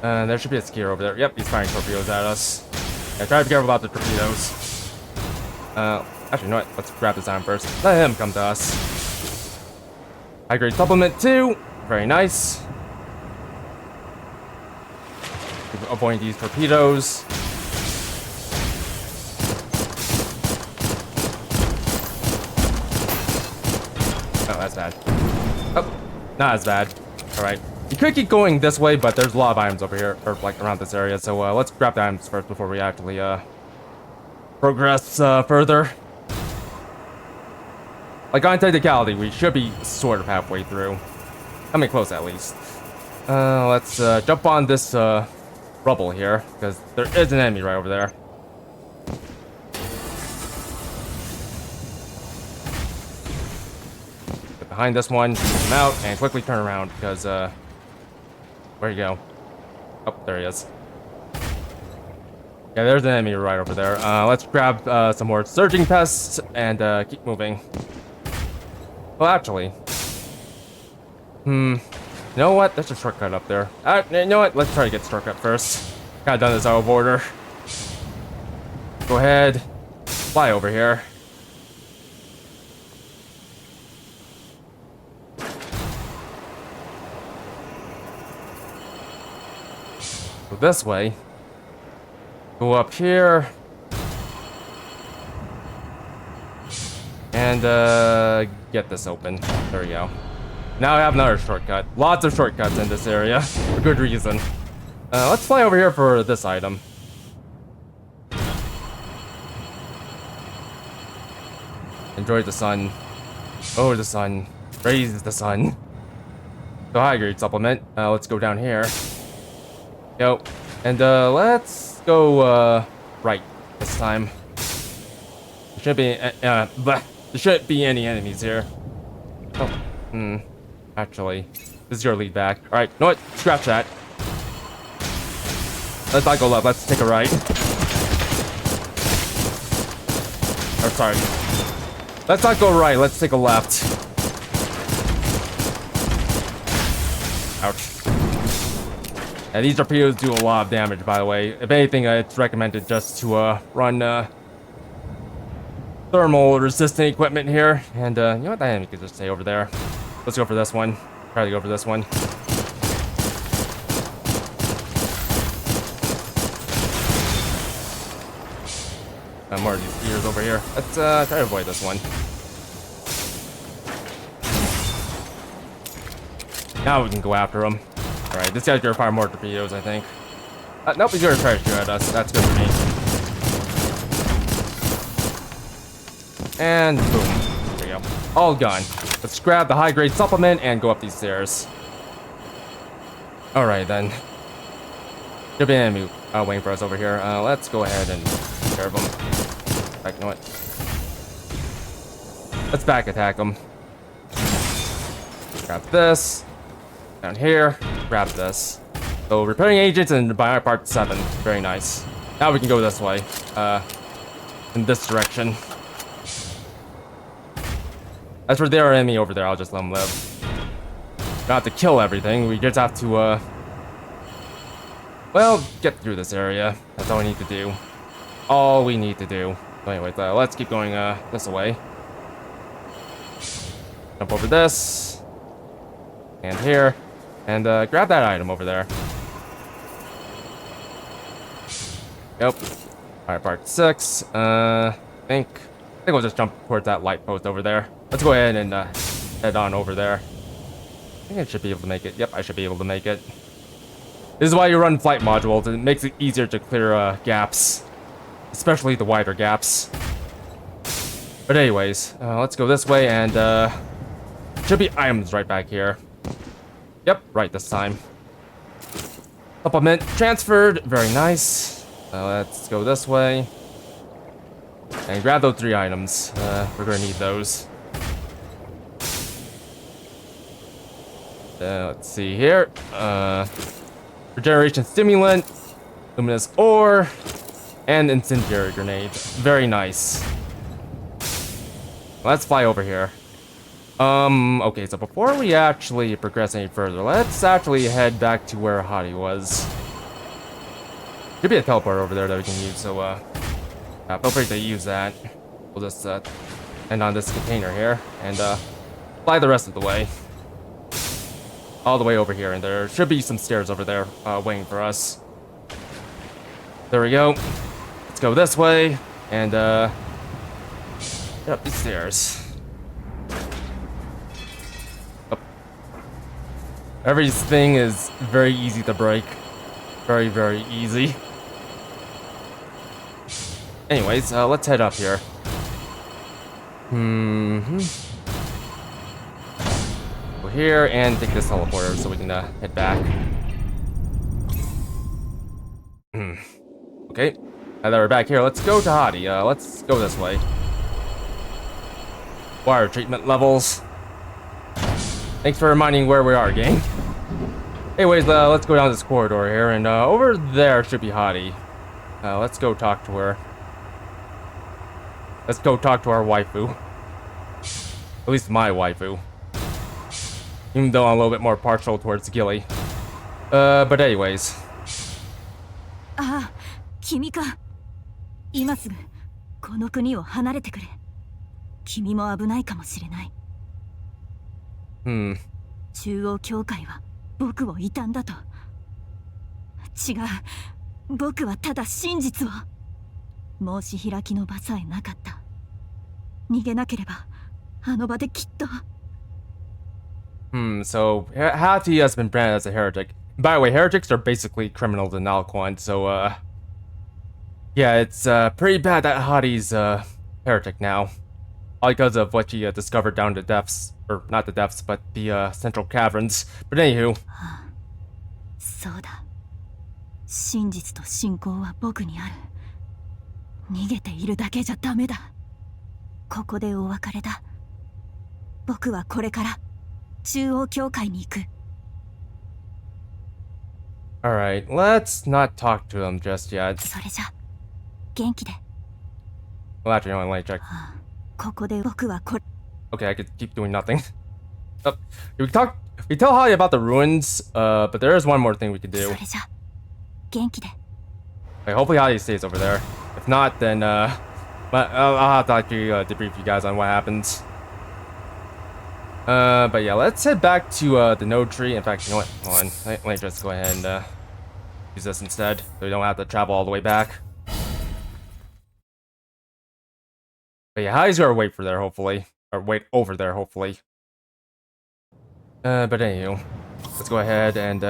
There should be a skier over there. Yep, he's firing torpedoes at us. Yeah, try to be careful about the torpedoes. Actually, you know what? Let's grab this item first. Let him come to us. High grade supplement 2. Very nice. Avoiding these torpedoes. Oh, that's bad. Oh, not as bad. Alright. You could keep going this way, but there's a lot of items over here, or like around this area, so let's grab the items first before we actually progress further. Like on technicality, we should be sort of halfway through. I mean, close at least. Let's jump on this rubble here, because there is an enemy right over there. Get behind this one, take him out, and quickly turn around, because where'd he go? Oh, there he is. Yeah, there's an enemy right over there. Let's grab some more surging pests and keep moving. Well, actually, you know what? There's a shortcut up there. You know what? Let's try to get the shortcut first. Kind of done this out of order. Go ahead, fly over here. Go this way. Go up here. And get this open. There we go. Now I have another shortcut. Lots of shortcuts in this area for good reason. Let's fly over here for this item. Enjoy the sun. Oh, the sun. Praise the sun. So high grade supplement. Let's go down here. Yo. And let's go right this time. There shouldn't be there shouldn't be any enemies here. Oh, actually, this is your lead back. All right, you know what? Scratch that. Let's not go left. Let's take a right. Or sorry. Let's not go right. Let's take a left. Ouch. Yeah, these torpedoes do a lot of damage, by the way. If anything, it's recommended just to run thermal resistant equipment here. And you know what? That enemy could just stay over there. Let's go for this one. Try to go for this one. More of these gears over here. Let's try to avoid this one. Now we can go after him. Alright, this guy's gonna fire more torpedoes, I think. Nope, he's gonna try to shoot at us. That's good for me. And boom. There you go. All gone. Let's grab the high grade supplement and go up these stairs. Alright then. Should be an enemy waiting for us over here. Let's go ahead and take care of him. Right, you know what? Let's back attack him. Grab this. Down here. Grab this. So repairing agents and Bionic Parts 7. Very nice. Now we can go this way. In this direction. As for their enemy over there, I'll just let them live. Don't have to kill everything. We just have to well, get through this area. That's all we need to do. All we need to do. Anyway, let's keep going this way. Jump over this. And here. And grab that item over there. Yep. Alright, part 6. I think we'll just jump towards that light post over there. Let's go ahead and head on over there. I think I should be able to make it. Yep, I should be able to make it. This is why you run flight modules. It makes it easier to clear gaps. Especially the wider gaps. But anyways, let's go this way and should be items right back here. Yep, right this time. Supplement transferred. Very nice. Let's go this way. And grab those 3 items. We're gonna need those. Let's see here. Regeneration Stimulant, Luminous Ore, and Incendiary Grenade. Very nice. Let's fly over here. Okay, so before we actually progress any further, let's actually head back to where Hati was. Should be a teleport over there that we can use, so, feel free to use that. We'll just, end on this container here, and, fly the rest of the way. All the way over here, and there should be some stairs over there, waiting for us. There we go. Let's go this way, and, get up these stairs. Up. Everything is very easy to break. Very, very easy. Anyways, let's head up here. Go here and take this teleporter so we can head back. Okay, now that we're back here, let's go to Hati. Let's go this way. Water treatment levels. Thanks for reminding where we are, gang. Anyways, let's go down this corridor here, and over there should be Hati. Let's go talk to her. Let's go talk to our waifu. At least my waifu. Even though I'm a little bit more partial towards Gilly. But anyways. ああ、君か。今すぐこの国を離れてくれ。君も危ないかもしれない。中央教会は僕を傷んだと。違う。僕はただ真実を。申し開きの場さえなかった。逃げなければあの場できっと。So Hati has been branded as a heretic. By the way, heretics are basically criminals in Alquan, so yeah, it's pretty bad that Hati's heretic now. All because of what she discovered down the depths, or not the depths, but the central caverns. But anywho. そうだ。真実と信仰は僕にある。逃げているだけじゃダメだ。ここでお別れだ。僕はこれから中央教会に行く。Alright, let's not talk to them just yet. それじゃ、元気で。Well, actually, no, let me check. ここで僕はこれ。Okay, I could keep doing nothing. We tell Hati about the ruins, but there is one more thing we could do. それじゃ、元気で。Okay, hopefully Hati stays over there. If not, then but I'll have to actually debrief you guys on what happens. But yeah, let's head back to the node tree. In fact, you know what? Hold on. Let me just go ahead and use this instead, so we don't have to travel all the way back. But yeah, Hati's gonna wait for there, hopefully. Or wait over there, hopefully. But anywho, let's go ahead and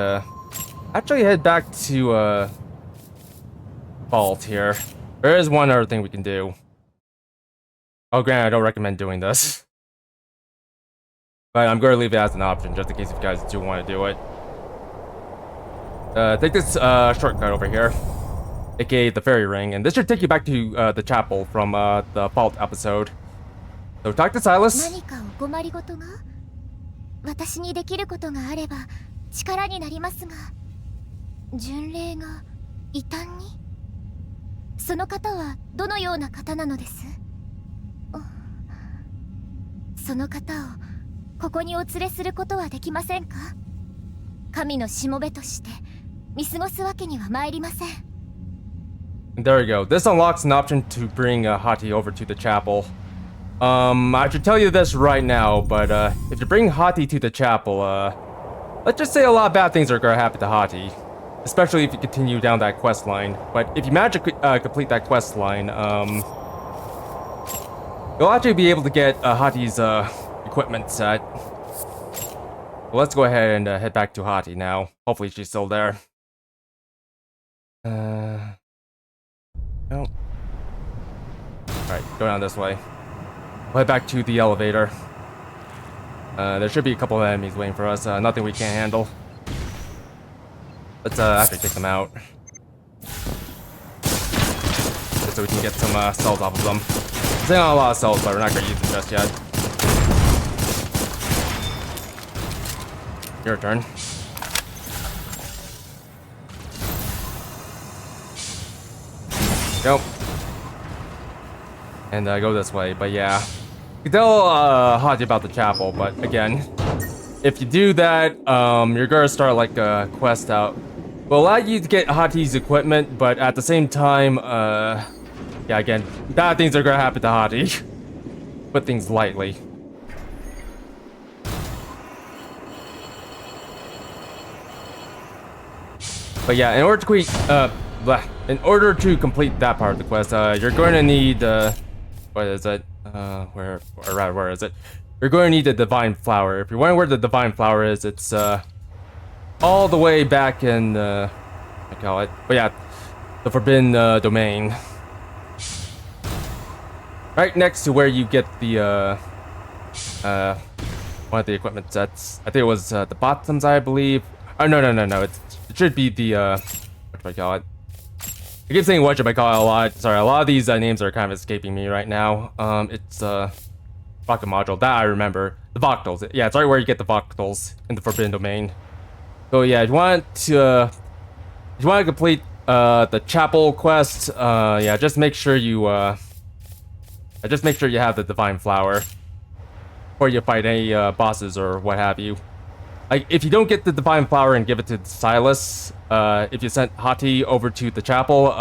actually head back to Vault here. There is one other thing we can do. Oh, granted, I don't recommend doing this. But I'm going to leave it as an option, just in case if you guys do want to do it. Take this shortcut over here, aka the fairy ring, and this should take you back to the chapel from the Fault episode. So talk to Silas. 何かお困りごとが私にできることがあれば力になりますが、巡礼が異端にその方はどのような方なのです？その方をここにお連れすることはできませんか？神のしもべとして見過ごすわけには参りません。There we go. This unlocks an option to bring Hati over to the chapel. I should tell you this right now, but if you bring Hati to the chapel, let's just say a lot of bad things are gonna happen to Hati. Especially if you continue down that quest line. But if you manage to complete that quest line, you'll actually be able to get Hati's equipment set. Well, let's go ahead and head back to Hati now. Hopefully she's still there. No. Alright, go down this way. We'll head back to the elevator. There should be a couple of enemies waiting for us. Nothing we can't handle. Let's actually take them out. Just so we can get some cells off of them. There's not a lot of cells, but we're not going to use them just yet. Your turn. Nope. And go this way, but yeah. You can tell Hati about the chapel, but again, if you do that, you're gonna start like a quest out. Will allow you to get Hati's equipment, but at the same time, yeah, again, bad things are gonna happen to Hati. Put things lightly. But yeah, in order to complete that part of the quest, you're going to need what is it? Where is it? You're going to need the Divine Flower. If you're wondering where the Divine Flower is, it's all the way back in I call it. But yeah, the Forbidden Domain. Right next to where you get the one of the equipment sets. I think it was the bottoms, I believe. Oh no. It should be the what do I call it? I keep saying what should I call it a lot. Sorry, a lot of these names are kind of escaping me right now. It's rocket module that I remember. The Voctals. Yeah, it's right where you get the Voctals in the Forbidden Domain. So yeah, if you want to complete the chapel quest, yeah, just make sure you have the Divine Flower before you fight any bosses or what have you. Like, if you don't get the Divine Flower and give it to Silas, if you sent Hati over to the chapel,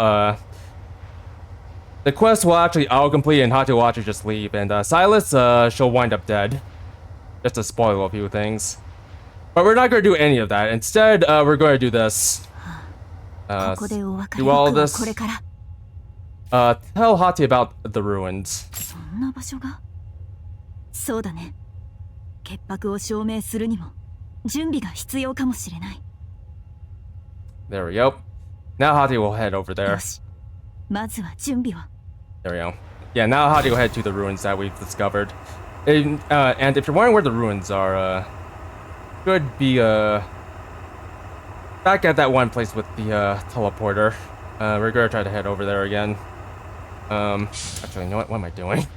the quest will actually auto-complete and Hati will actually just leave. And Silas, she'll wind up dead. Just to spoil a few things. But we're not going to do any of that. Instead, we're going to do this. Do all of this. Tell Hati about the ruins. そんな場所がそうだね。潔白を証明するにも準備が必要かもしれない。 There we go. Now Hati will head over there. よし、まずは準備を。 There we go. Yeah, now Hati will head to the ruins that we've discovered. And if you're wondering where the ruins are, could be back at that one place with the teleporter. We're gonna try to head over there again. Actually, you know what? What am I doing?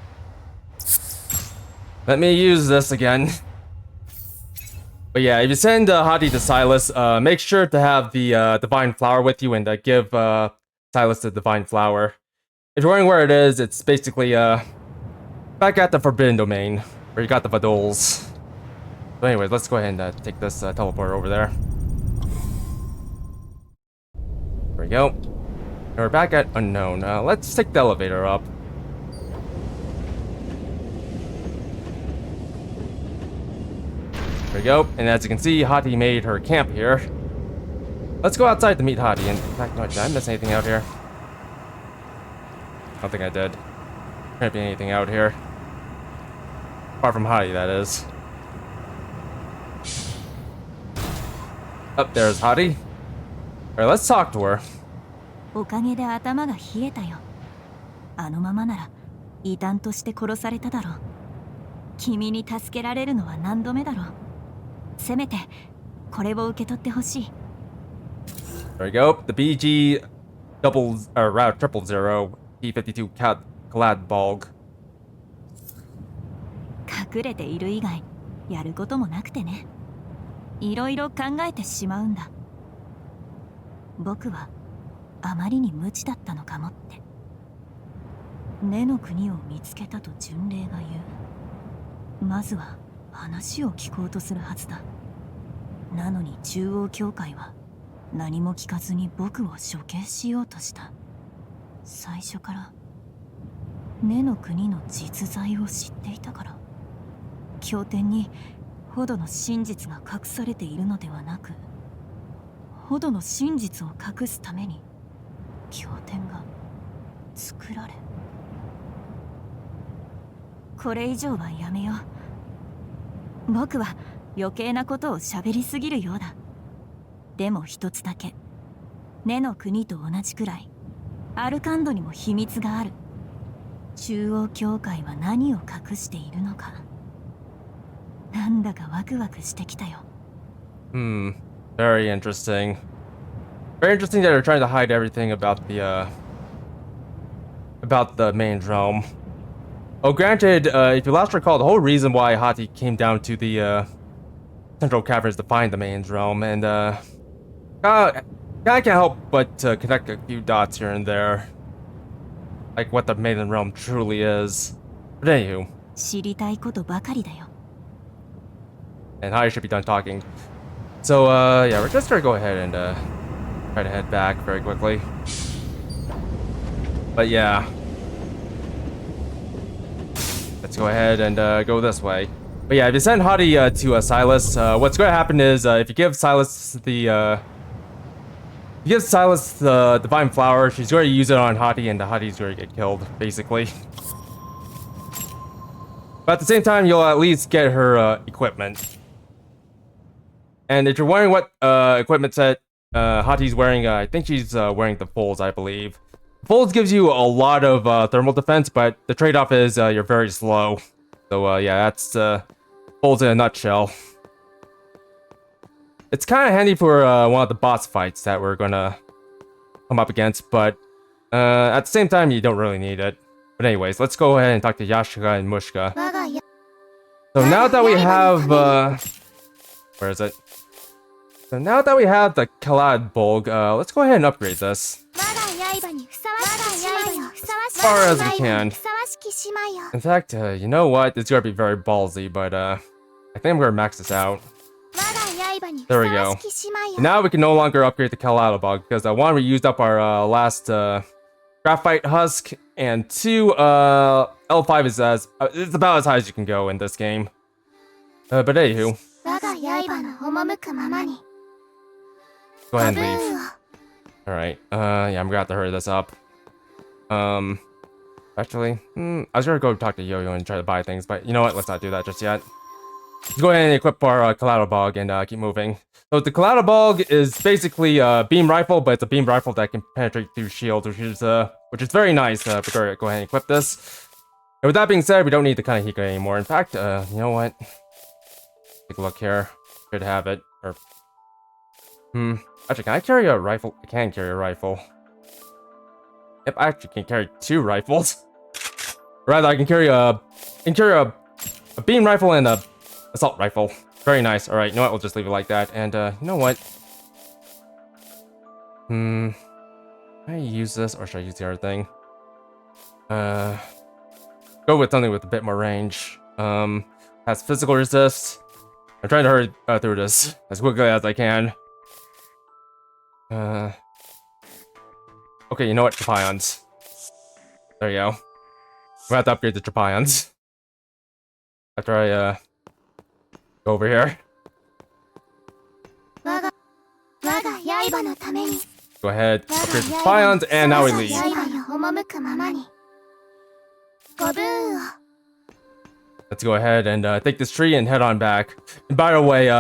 Let me use this again. But yeah, if you send Hati to Silas, make sure to have the Divine Flower with you and give Silas the Divine Flower. If you're wondering where it is, it's basically back at the Forbidden Domain, where you got the Vidols. So anyways, let's go ahead and take this teleporter over there. There we go. And we're back at Unknown. Let's take the elevator up. There we go. And as you can see, Hati made her camp here. Let's go outside to meet Hati. And in fact, no, did I miss anything out here? I don't think I did. Can't be anything out here. Apart from Hati, that is. Up there's Hati. Alright, let's talk to her. おかげで頭が冷えたよ。あのままなら異端として殺されただろう。君に助けられるのは何度目だろう。せめてこれを受け取ってほしい。 There we go. The BG route 000 EP13 Caladbolg. 隠れている以外やることもなくてね。いろいろ考えてしまうんだ。僕はあまりに無知だったのかもって。根の国を見つけたと巡礼が言う。まずは話を聞こうとするはずだ。なのに中央教会は何も聞かずに僕を処刑しようとした。最初から根の国の実在を知っていたから。経典にほどの真実が隠されているのではなく、ほどの真実を隠すために経典が作られ。これ以上はやめよう。僕は余計なことを喋りすぎるようだ。でも一つだけ、根の国と同じくらいアルカンドにも秘密がある。中央教会は何を隠しているのか。なんだかワクワクしてきたよ。Very interesting. Very interesting that they're trying to hide everything about the main realm. Oh, granted, if you last recall, the whole reason why Hati came down to the Central Caverns to find the main realm, and I can't help but connect a few dots here and there. like what the Maiden Realm truly is. But anywho, 知りたいことばかりだよ。 and Hati should be done talking. So yeah, we're just gonna go ahead and try to head back very quickly. But yeah, let's go ahead and go this way. But yeah, if you send Hati to Silas, what's going to happen is if you give Silas the Divine Flower, she's going to use it on Hati, and the Hati's going to get killed, basically. But at the same time, you'll at least get her equipment. And if you're wondering what equipment set Hati's wearing, I think she's wearing the Folds, I believe. Folds gives you a lot of thermal defense, but the trade-off is you're very slow. So yeah, that's Folds in a nutshell. It's kind of handy for one of the boss fights that we're gonna come up against, but at the same time, you don't really need it. But anyways, let's go ahead and talk to Yashika and Mushka. So now that we have where is it? So now that we have the Caladbolg, let's go ahead and upgrade this. As far as we can. In fact, you know what? It's gonna be very ballsy, but I think I'm gonna max this out. There we go. And now we can no longer upgrade the Caladbolg because one, we used up our last Graphite Husk, and two, L5 is it's about as high as you can go in this game. But anywho, go ahead and leave. All right. Yeah, I'm gonna have to hurry this up. Actually, I was gonna go talk to Yo-Yo and try to buy things, but you know what? Let's not do that just yet. Let's go ahead and equip our Caladbolg and keep moving. So the Caladbolg is basically a beam rifle, but it's a beam rifle that can penetrate through shields, which is very nice. But go ahead and equip this. And with that being said, we don't need the Kanehika anymore. In fact, you know what? Take a look here. Should have it. Or actually, can I carry a rifle? I can carry a rifle. Yep, I actually can carry two rifles. Rather, I can carry a beam rifle and a assault rifle. Very nice. All right, you know what? We'll just leave it like that. And you know what? Can I use this or should I use the other thing? Go with something with a bit more range. Has physical resist. I'm trying to hurry through this as quickly as I can. Okay, you know what? Trapions. There you go. We're gonna have to upgrade the Trapions. After I go over here. Go ahead, upgrade the Trapions, and now we leave. Let's go ahead and take this tree and head on back. And by the way,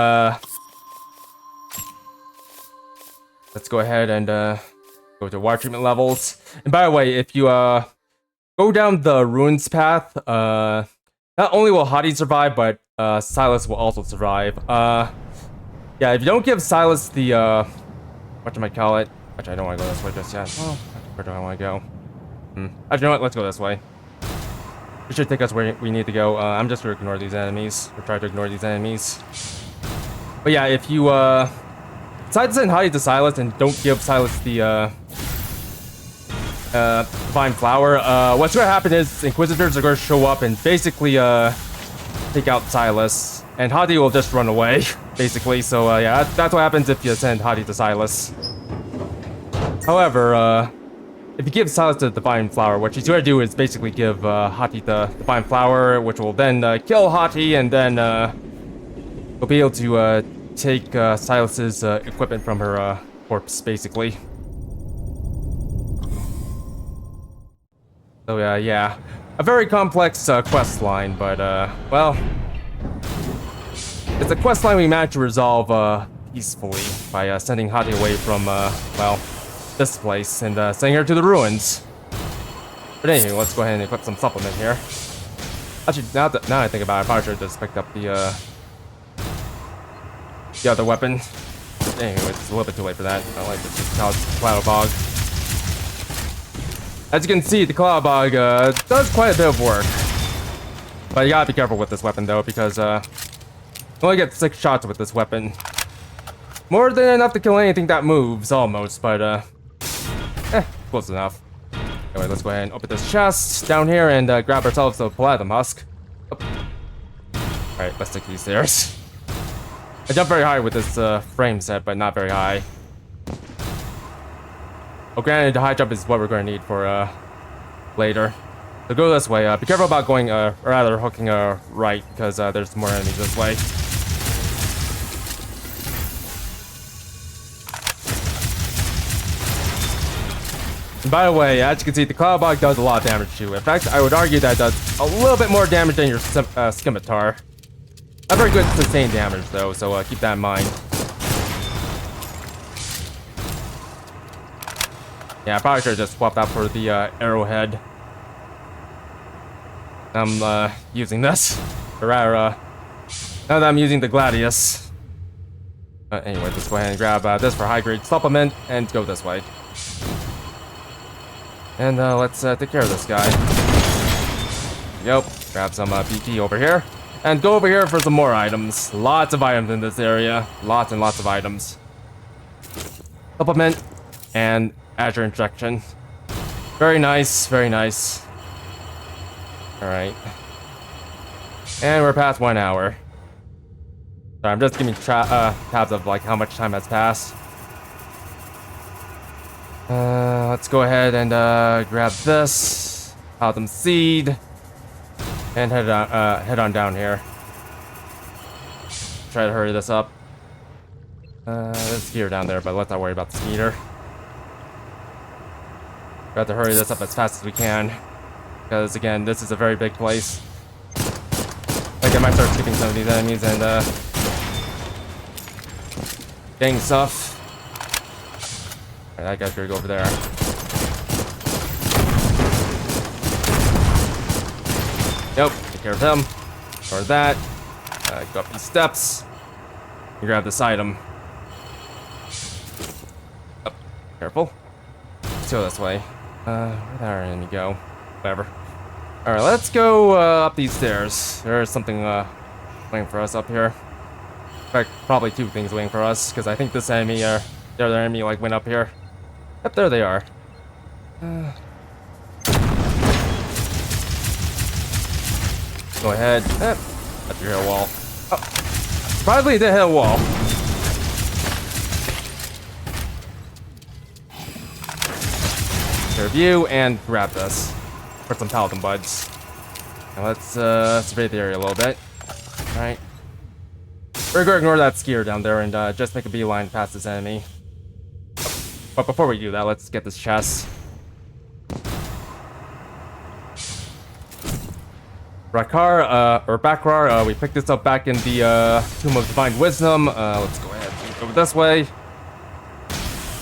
let's go ahead and go to water treatment levels. And by the way, if you go down the ruins path, not only will Hati survive, but Silas will also survive. Yeah, if you don't give Silas the whatchamacallit. Actually, I don't want to go this way just yet. Oh, where do I want to go? Actually, you know what? Let's go this way. It should take us where we need to go. I'm just gonna ignore these enemies. Or try to ignore these enemies. But yeah, if you decide to send Hati to Silas and don't give Silas the Divine Flower, what's gonna happen is Inquisitors are gonna show up and basically take out Silas, and Hati will just run away, basically. So yeah, that's what happens if you send Hati to Silas. However, if you give Silas the Divine Flower, what she's gonna do is basically give Hati the Divine Flower, which will then kill Hati, and then we'll be able to take Silas's equipment from her corpse, basically. So yeah, a very complex quest line, but well, it's a quest line we managed to resolve peacefully by sending Hati away from well, this place and sending her to the ruins. But anyway, let's go ahead and equip some supplement here. Actually, now I think about it, I probably should have just picked up the other weapon. Anyway, it's a little bit too late for that. I like this Caladbolg. As you can see, the Caladbolg does quite a bit of work. But you gotta be careful with this weapon though, because you only get 6 shots with this weapon. More than enough to kill anything that moves, almost, but close enough. Go Alright, let's go ahead and open this chest down here and grab ourselves a Palladium Husk. Alright, let's take these stairs. I jumped very high with this frame set, but not very high. Oh, granted, the high jump is what we're going to need for later. So go this way. Be careful about going, or rather hooking right, because there's more enemies this way. And by the way, as you can see, the Caladbolg does a lot of damage too. In fact, I would argue that does a little bit more damage than your Scimitar. Not very good sustained damage though, so keep that in mind. Yeah, I probably should have just swapped out for the arrowhead. I'm using this. Or rather, now that I'm using the Gladius. Anyway, let's go ahead and grab this for high grade supplement and go this way. And let's take care of this guy. Yep, grab some BP over here. And go over here for some more items. Lots of items in this area. Lots and lots of items. Supplement and Azure Injection. Very nice, very nice. Alright. And we're past 1 hour. Sorry, I'm just giving tabs of like how much time has passed. Let's go ahead and grab this. Palladium Seed. And head on down here. Try to hurry this up. There's gear down there, but let's not worry about the speeder. We have to hurry this up as fast as we can. Because again, this is a very big place. Like I might start skipping some of these enemies and getting stuff. Alright, that guy's gonna go over there. Nope, take care of him. Or that. Go up these steps. And grab this item. Oh, careful. Let's go this way. Where'd our enemy go? Whatever. Alright, let's go up these stairs. There's something waiting for us up here. In fact, probably two things waiting for us, because I think this enemy, the other enemy, like, went up here. Yep, there they are. Go ahead. That's your hit a wall. Oh, surprisingly, it did hit a wall. Review and grab this for some Palladium Buds. Now let's survey the area a little bit. Alright. We're gonna ignore that skier down there and just make a beeline past this enemy. But before we do that, let's get this chest. Bacrar, we picked this up back in the Tomb of Divine Wisdom. Let's go ahead and go this way.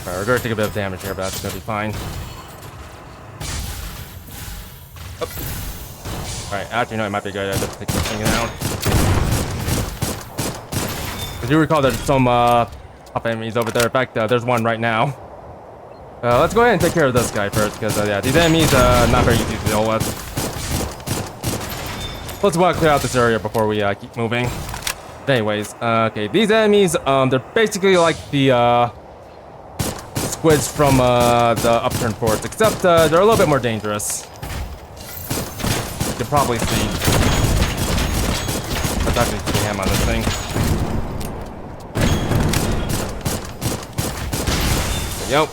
Alright, we're gonna take a bit of damage here, but that's gonna be fine. Alright, actually, no, it might be a good idea to take this thing down. I do recall there's some up enemies over there. In fact, there's one right now. Let's go ahead and take care of this guy first, because yeah, these enemies not very easy to deal with. Let's want to clear out this area before we keep moving. But anyways, okay, these enemies, they're basically like the squids from the Upturned Forest, except they're a little bit more dangerous. You can probably see. Let's actually put a ham on this thing. There we go.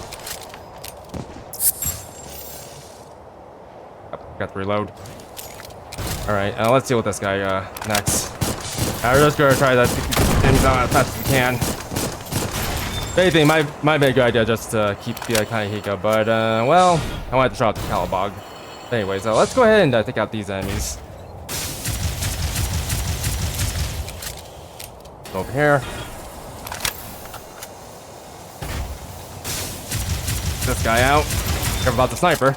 Got to reload. Alright, let's deal with this guy next. We're just gonna try to take these things out as fast as we can. If anything, might be a good idea just to keep the Kanehika, but well, I wanted to try out the Caladbolg. Anyways, let's go ahead and take out these enemies. Over here. This guy out. Careful about the sniper.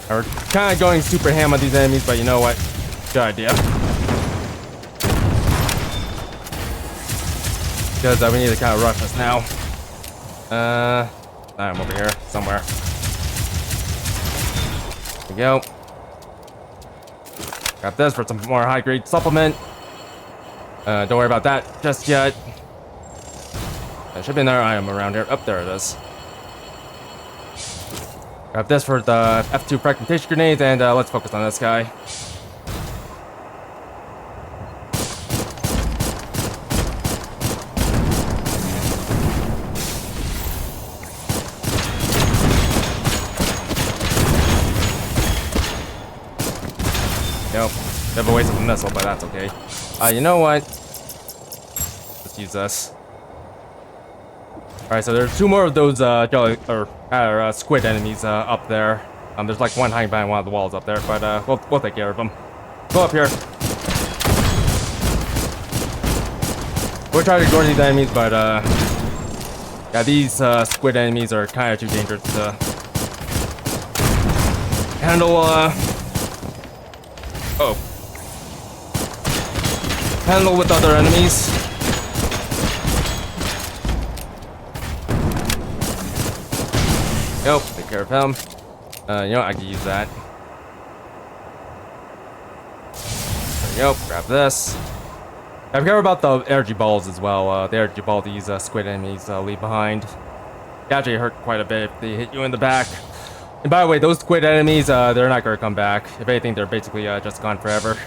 We're kind of going super ham on these enemies, but you know what? Good idea. Because we need to kind of rush this now. I'm over here somewhere. There we go. Got this for some more high-grade supplement. Don't worry about that just yet. There should be another item around here. Up there it is. Grab this for the F2 fragmentation grenades, and let's focus on this guy. Nope. Bit of a waste of a missile, but that's okay. You know what? Let's use this. Alright, so there's two more of those squid enemies up there. There's like one hiding behind one of the walls up there, but we'll take care of them. Go up here. We're trying to ignore these enemies, but yeah, these squid enemies are kind of too dangerous to handle. Handle with other enemies. Nope, take care of him. You know, I can use that. There you go, grab this. I forgot about the energy balls as well. The energy ball these squid enemies leave behind. They actually hurt quite a bit if they hit you in the back. And by the way, those squid enemies, they're not gonna come back. If anything, they're basically just gone forever.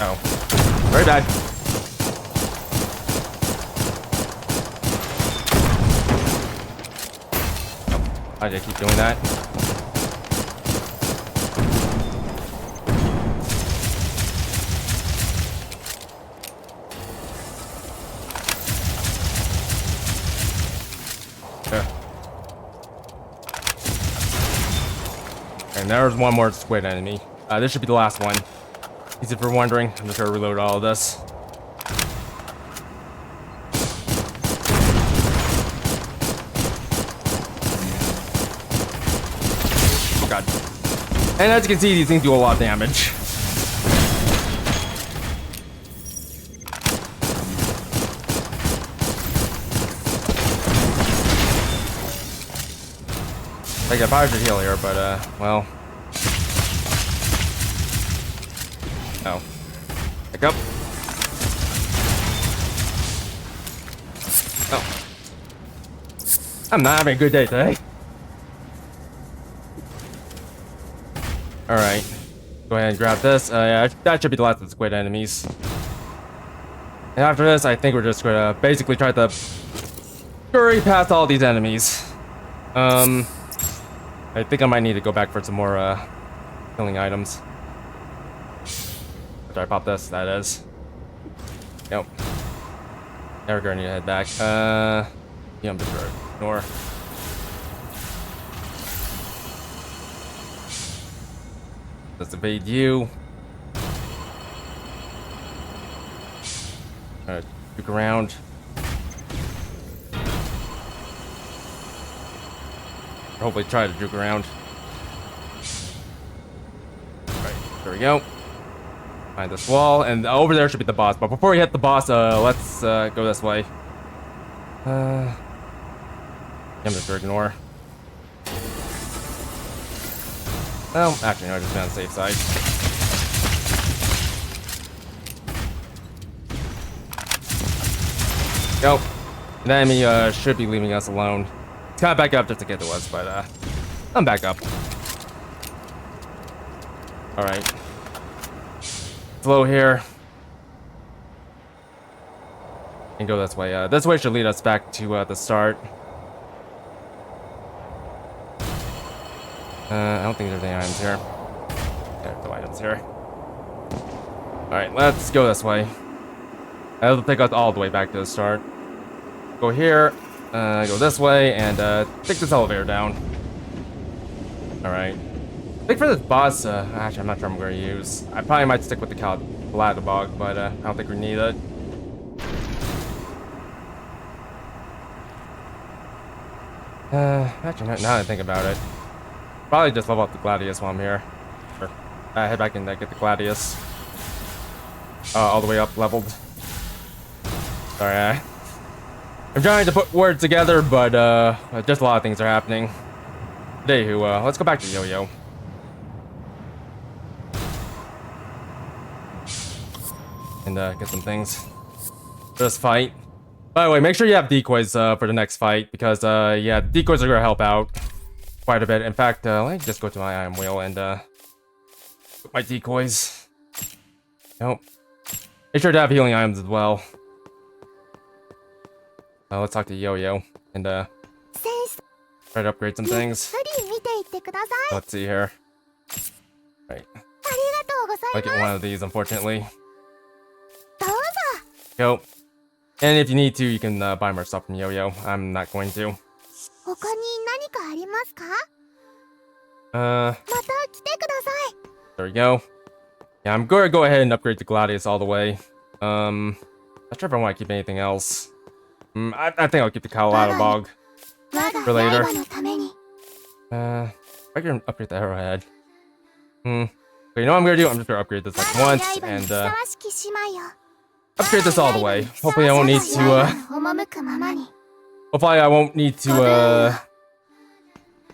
Oh, very bad. I just keep doing that. There. And there's one more squid enemy. This should be the last one. Easy for wondering. I'm just gonna reload all of this. God. And as you can see, these things do a lot of damage. Like, I probably should heal here, but, well. Oh. Back up. Oh. I'm not having a good day today. Alright. Go ahead and grab this. Yeah, that should be the last of the squid enemies. And after this, I think we're just gonna basically try to scurry past all these enemies. I think I might need to go back for some more, healing items. After I pop this, that is. Nope. Never gonna need to head back. Yeah, I'm just gonna ignore. Let's evade you. Juke around. Hopefully try to juke around. Alright, there we go. Find this wall, and over there should be the boss. But before we hit the boss, let's go this way. I'm just gonna ignore. Well, actually, no, just be on the safe side. Go. The enemy should be leaving us alone. It's kind of back up just to get to us, but I'm back up. All right. Flow here. And go this way. This way should lead us back to the start. I don't think there's any items here. There's no items here. Alright, let's go this way. That'll take us all the way back to the start. Go here, go this way, and take this elevator down. Alright. I think for this boss, actually I'm not sure I'm going to use. I probably might stick with the Caladbolg, but I don't think we need it. Actually, now that I think about it. Probably just level up the Gladius while I'm here. Or head back and get the Gladius. All the way up leveled. Sorry, I'm trying to put words together, but just a lot of things are happening. Let's go back to Yo-Yo. and get some things for this fight. By the way, make sure you have decoys for the next fight, because yeah, decoys are gonna help out quite a bit. In fact, let me just go to my item wheel and put my decoys. Nope. Make sure to have healing items as well. Let's talk to Yo-Yo and try to upgrade some things. Let's see here. Right. I get one of these, unfortunately. Go. And if you need to, you can buy more stuff from Yo-Yo. I'm not going to. There we go. Yeah, I'm going to go ahead and upgrade to Gladius all the way. Not sure if I want to keep anything else. I think I'll keep the Caladbolg for later. I can upgrade the Arrowhead. Okay, you know what I'm gonna do? I'm just gonna upgrade this like once and upgrade this all the way. Hopefully I won't need to hopefully I won't need to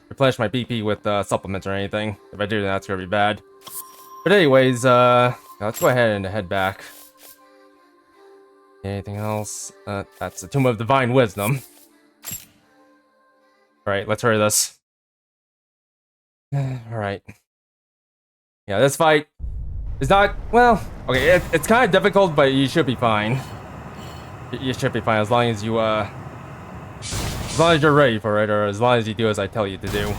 replenish my BP with supplements or anything. If I do, then that's gonna be bad. But anyways, let's go ahead and head back. Anything else? That's the Tomb of Divine Wisdom. Alright, let's hurry this. Alright. Yeah, this fight is not, well, okay, it's kind of difficult, but you should be fine. You should be fine as long as you, as long as you're ready for it, or as long as you do as I tell you to do.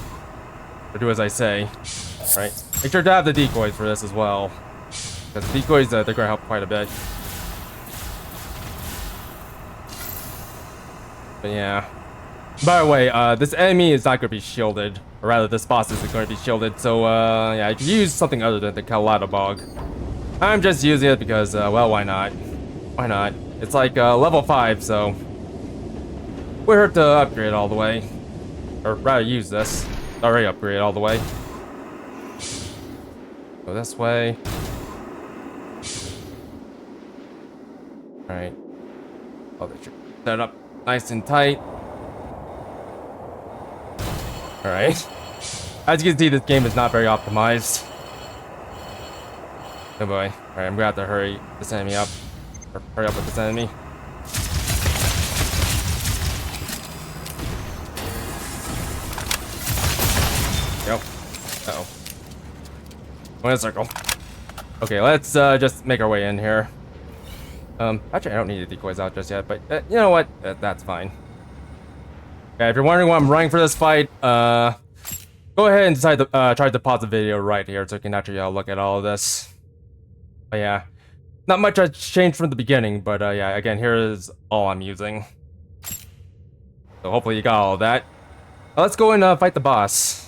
Or do as I say. Right? Make sure to have the decoys for this as well. Because decoys, they're gonna help quite a bit. But yeah. By the way, this enemy is not gonna be shielded. Or rather, this boss isn't going to be shielded, so, yeah, I could use something other than the Caladbolg. I'm just using it because, well, why not? Why not? It's like, level 5, so... would hurt to upgrade all the way. Or rather, use this. Already upgrade all the way. Go this way. Alright. Oh, they should set up nice and tight. Alright. As you can see, this game is not very optimized. Oh boy. Alright, I'm gonna have to hurry this enemy up. Or hurry up with this enemy. Yep. Uh-oh. Go in a circle. Okay, let's just make our way in here. Actually, I don't need the decoys out just yet, but you know what? That's fine. Okay, if you're wondering why I'm running for this fight, go ahead and decide to try to pause the video right here so you can actually look at all of this. But yeah, not much has changed from the beginning, but yeah, again, here is all I'm using. So hopefully you got all of that. Let's go and fight the boss.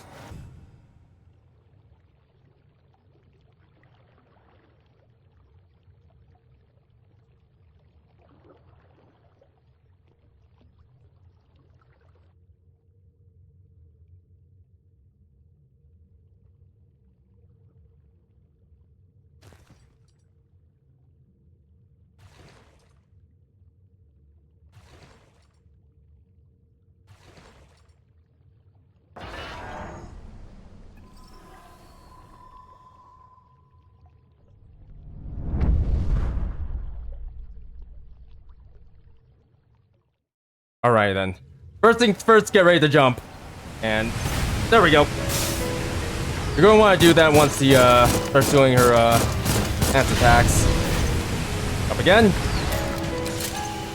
Alright then. First things first, get ready to jump. And there we go. You're gonna want to do that once he starts doing her dance attacks. Up again.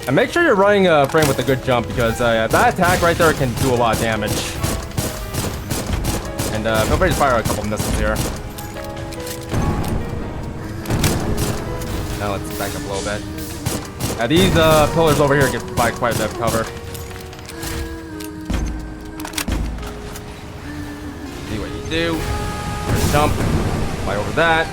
And make sure you're running a frame with a good jump, because that attack right there can do a lot of damage. And feel free to fire a couple missiles here. Now let's back up a little bit. These pillars over here can provide quite a bit of cover. See what you do. Just jump. Fly over that.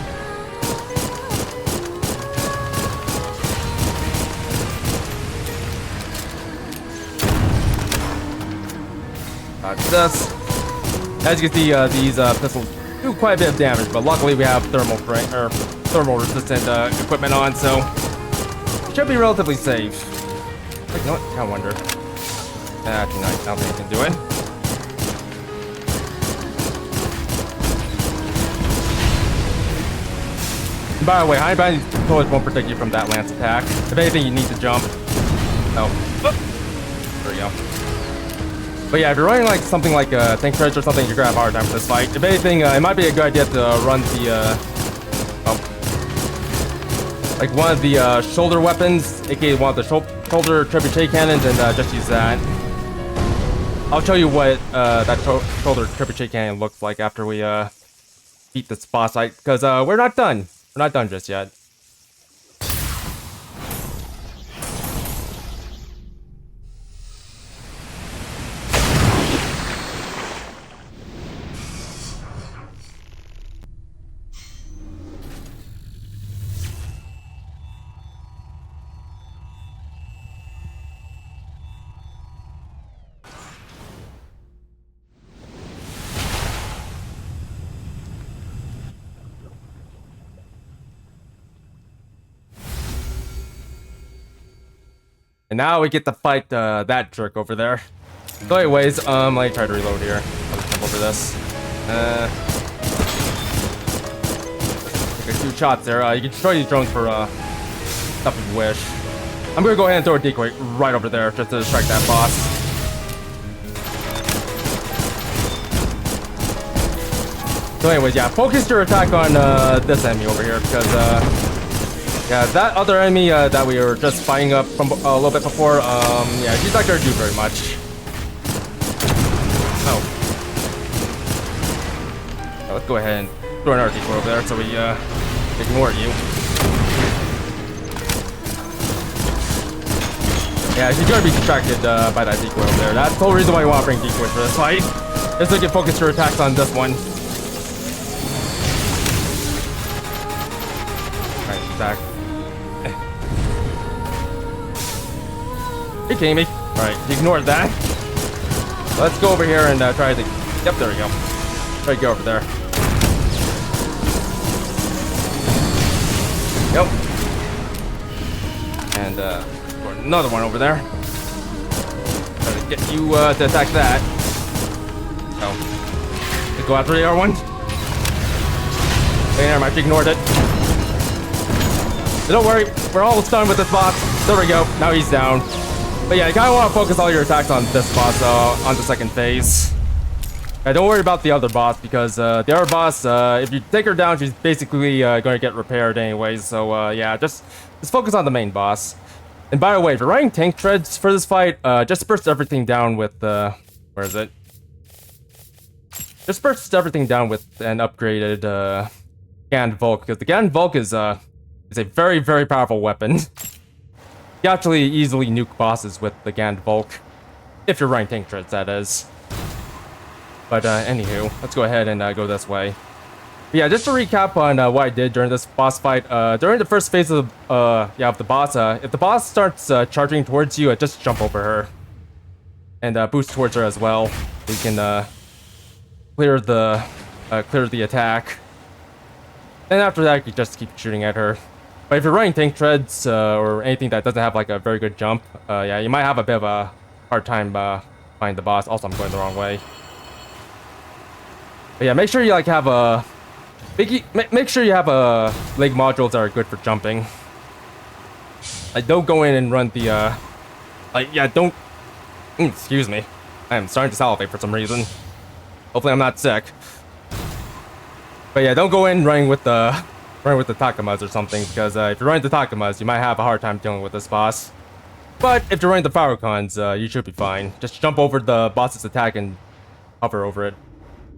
Dodge this. As you can see, these pistols do quite a bit of damage, but luckily we have thermal resistant equipment on, so should be relatively safe. Wait, you know what? I wonder. Actually, no, I don't think I can do it. By the way, high binding bullets won't protect you from that lance attack. If anything, you need to jump. Oh. There we go. But yeah, if you're running like something like tank treads or something, you're gonna have a hard time for this fight. If anything, it might be a good idea to run the like one of the shoulder weapons, aka one of the shoulder trebuchet cannons, and just use that. I'll show you what that shoulder trebuchet cannon looks like after we beat this boss fight, because we're not done. We're not done just yet. And now we get to fight that jerk over there. So anyways, let me try to reload here. I'll just jump over this. Take a few shots there. You can destroy these drones for stuff if you wish. I'm gonna go ahead and throw a decoy right over there just to distract that boss. So anyways, yeah, focus your attack on this enemy over here, because yeah, that other enemy that we were just fighting up from a little bit before, yeah, she's not gonna do very much. Oh. Yeah, let's go ahead and throw an RT over there so we ignore you. Yeah, she's gonna be distracted by that decoy over there. That's the whole reason why you want to bring decoys for this fight. Just so you can focus your attacks on this one. Alright, attack. Hey, Jamie. Alright, ignored that. Let's go over here and try to... Yep, there we go. Try to go over there. Yep. And, another one over there. Try to get you, to attack that. Oh. Let's go after the other one. Hey, never mind, she ignored it. But don't worry, we're almost done with this boss. There we go, now he's down. But yeah, you kind of want to focus all your attacks on this boss, on the second phase. Yeah, don't worry about the other boss, because the other boss, if you take her down, she's basically going to get repaired anyways. So yeah, just focus on the main boss. And by the way, if you're running tank treads for this fight, just burst everything down with, where is it? Just burst everything down with an upgraded Caladbolg, because the Caladbolg is a very, very powerful weapon. You actually easily nuke bosses with the Caladbolg, if you're running tank treads, that is. But anywho, let's go ahead and go this way. But yeah, just to recap on what I did during this boss fight. During the first phase of the boss, if the boss starts charging towards you, just jump over her and boost towards her as well. You can clear the attack. And after that, you just keep shooting at her. But if you're running tank treads or anything that doesn't have like a very good jump, yeah, you might have a bit of a hard time finding the boss. Also, I'm going the wrong way. But yeah, make sure you like have a make sure you have leg modules that are good for jumping. Like, don't go in and run the like, yeah, don't excuse me. I am starting to salivate for some reason. Hopefully I'm not sick. But yeah, don't go in running with the Takamas or something, because if you're running the Takamas, you might have a hard time dealing with this boss. But if you're running the Falcons, you should be fine. Just jump over the boss's attack and hover over it,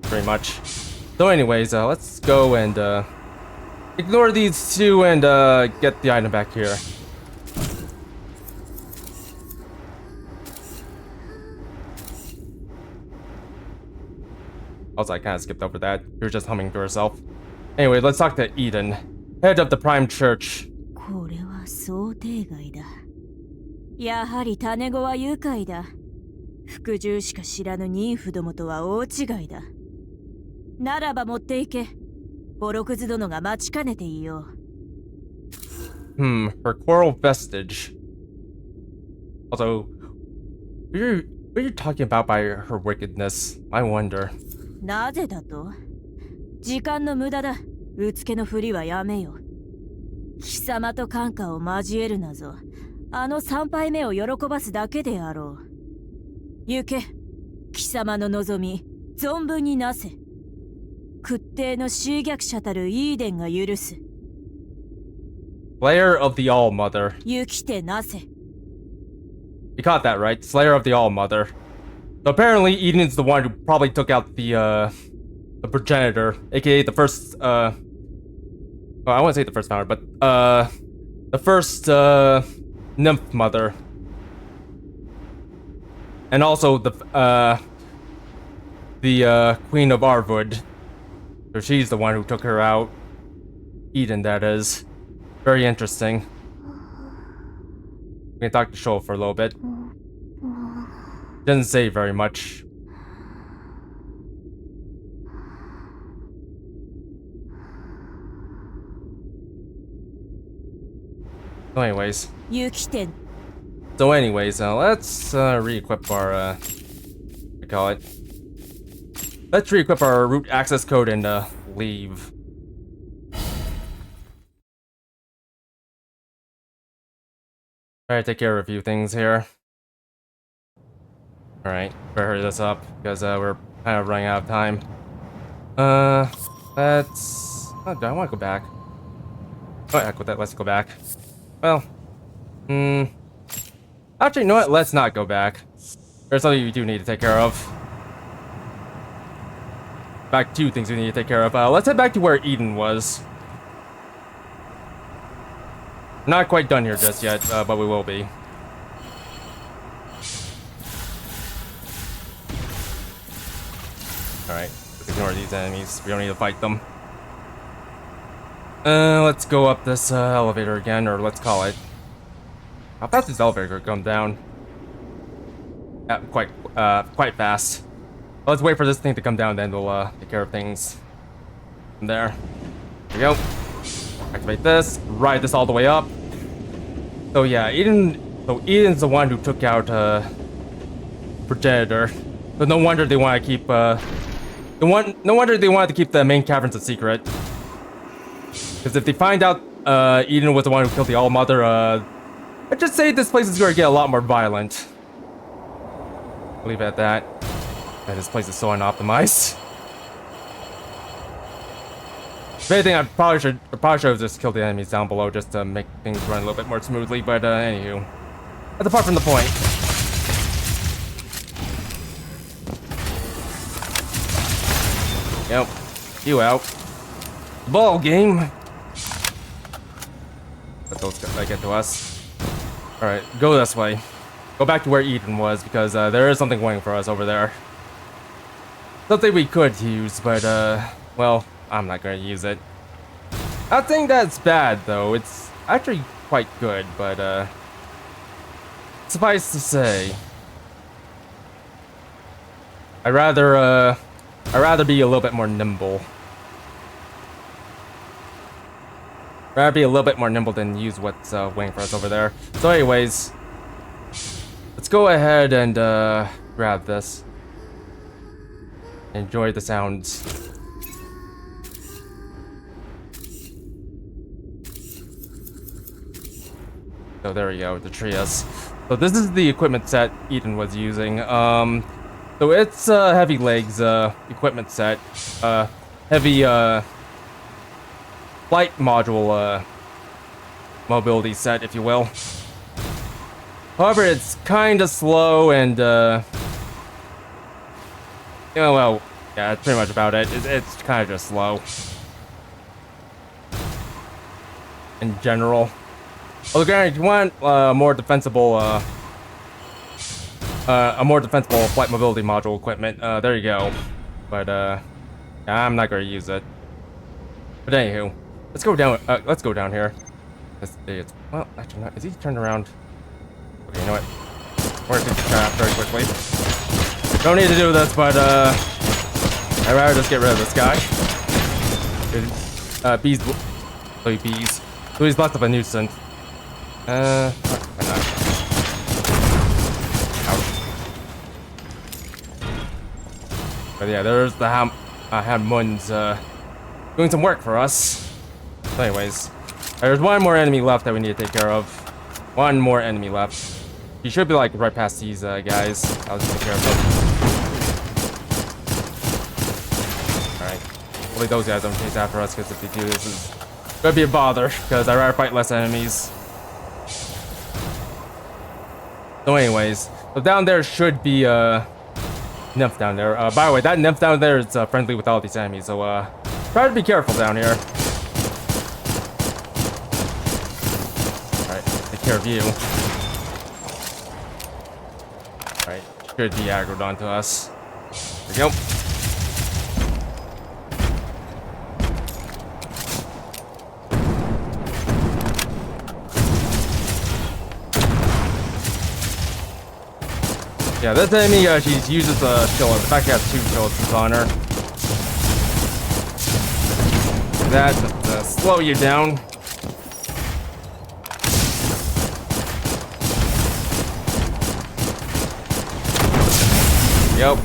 pretty much. So anyways, let's go and ignore these two and get the item back here. Also, I kind of skipped over that. She was just humming to herself. Anyway, let's talk to Eden, head of the Prime Church. これは想定外だ。やはり種子は愉快だ。服従しか知らぬニンフどもとは大違いだ。ならば持っていけ。ボロクズ殿が待ちかねていよう。Her coral vestige. Also, what are you talking about by her wickedness? I wonder. なぜだと？時間の無駄だ。うつけのふりはやめよ。貴様と感化を交えるなぞ。あの3杯目を喜ばすだけであろう。行け、貴様の望み、存分になせ。屈低の襲逆者たるイーデンが許す。Slayer of the All-Mother. 生きてなせ。You caught that right. Slayer of the All-Mother. So apparently Eden's the one who probably took out the progenitor, aka the first, well, I wouldn't say the first founder, but, the first, Nymph mother. And also the Queen of Arvud. So she's the one who took her out. Eden, that is. Very interesting. We can talk to Sheol for a little bit. Doesn't say very much. So anyways, let's re-equip our what do you call it? Let's re-equip our root access code and leave. Try to take care of a few things here. Alright, better hurry this up because we're kind of running out of time. Let's. Oh, do I want to go back? Oh, heck with that. Let's go back. Well, actually, you know what? Let's not go back. There's something we do need to take care of. Back two things we need to take care of. Let's head back to where Eden was. Not quite done here just yet, but we will be. Alright, let's ignore these enemies. We don't need to fight them. Let's go up this elevator again, or let's call it. How fast is this elevator come down? Quite fast. Let's wait for this thing to come down, then we'll take care of things from there. There we go. Activate this. Ride this all the way up. So yeah, Eden's the one who took out progenitor. So no wonder they want to keep no wonder they wanted to keep the main caverns a secret. Because if they find out Eden was the one who killed the All-Mother, I'd just say this place is going to get a lot more violent. I'll leave it at that. Man, this place is so unoptimized. If anything, I probably should have just killed the enemies down below just to make things run a little bit more smoothly, but anywho. That's apart from the point. Yep. You out. Ball game. Let those guys get to us. Alright, go this way. Go back to where Eden was, because there is something waiting for us over there. Something we could use, but well, I'm not gonna use it. I think that's bad though. It's actually quite good, but suffice to say, I'd rather be a little bit more nimble. Rather be a little bit more nimble than use what's waiting for us over there. So anyways, let's go ahead and grab this. Enjoy the sounds. So there we go, the Trius. So this is the equipment set Eden was using. So it's heavy legs equipment set. Heavy flight module mobility set, if you will. However, it's kind of slow and yeah, well, yeah, that's pretty much about it. It's kind of just slow. In general. Well, granted, if you want a more defensible flight mobility module equipment, there you go. But, yeah, I'm not gonna use it. But anywho, let's go down here. Well, actually not. Is he turned around? Okay, you know what? We're gonna take the trap very quickly. Don't need to do this, but I'd rather just get rid of this guy. Bees. So bees. So he's less of a nuisance. Why not? Ouch. But yeah, there's the Hamun's doing some work for us. So anyways, There's one more enemy left that we need to take care of. One more enemy left. He should be like right past these guys. I'll just take care of them. Alright. Hopefully those guys don't chase after us, because if they do, this is gonna be a bother, because I'd rather fight less enemies. So anyways, so down there should be Nymph down there. By the way, that Nymph down there is friendly with all these enemies, so try to be careful down here. Alright, take care of you. Alright, should be aggroed onto us. There we go. Yeah, this enemy, she uses a Sheol. In fact, she has 2 Sheols on her. That just slow you down. Yep.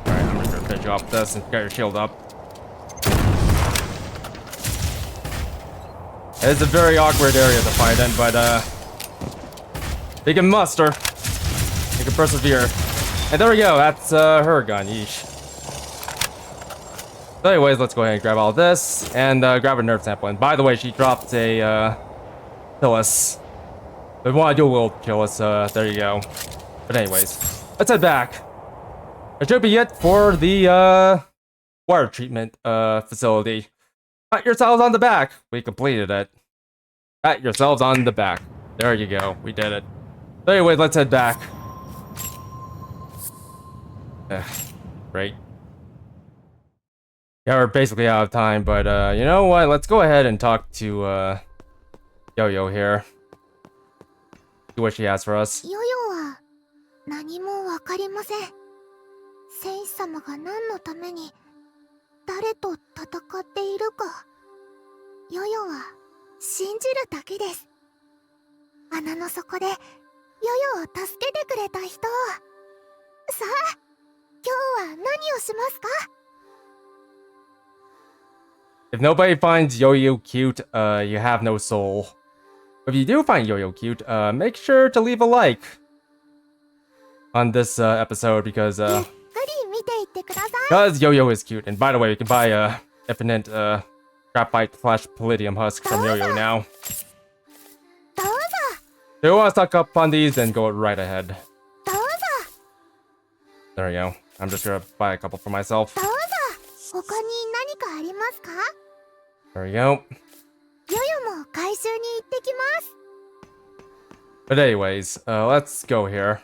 Alright, I'm just gonna finish off this and get your shield up. It's a very awkward area to fight in, but they can muster. They can persevere. And there we go, that's her gun, yeesh. So anyways, let's go ahead and grab all this and grab a nerve sample. And by the way, she dropped a Phyllis. If we want to do a little Phyllis, there you go. But anyways, let's head back. That should be it for the water treatment facility. Pat yourselves on the back. We completed it. Pat yourselves on the back. There you go. We did it. So anyways, let's head back. Great. Yeah, we're basically out of time, but you know what? Let's go ahead and talk to Yo-Yo here. See what she has for us. ヨヨは何もわかりません。戦士様が何のために誰と戦っているか。ヨヨは信じるだけです。穴の底でヨヨを助けてくれた人。さあ、今日は何をしますか？ If nobody finds Yo-Yo cute, you have no soul. If you do find Yo-Yo cute, make sure to leave a like on this episode, because Yo-Yo is cute. And by the way, you can buy infinite graphite / Palladium Husk from Yo-Yo now. If you want to stock up on these, then go right ahead. There we go. I'm just gonna buy a couple for myself. There we go. But anyways, let's go here.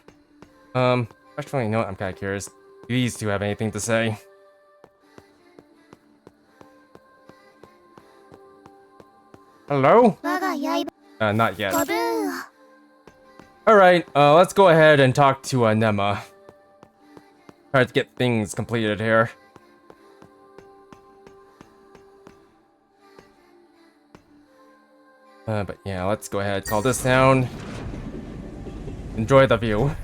Actually, you know what? I'm kind of curious. Do these two have anything to say? Hello? Not yet. Alright, let's go ahead and talk to Nema. Try to get things completed here. But yeah, let's go ahead, call this down. Enjoy the view.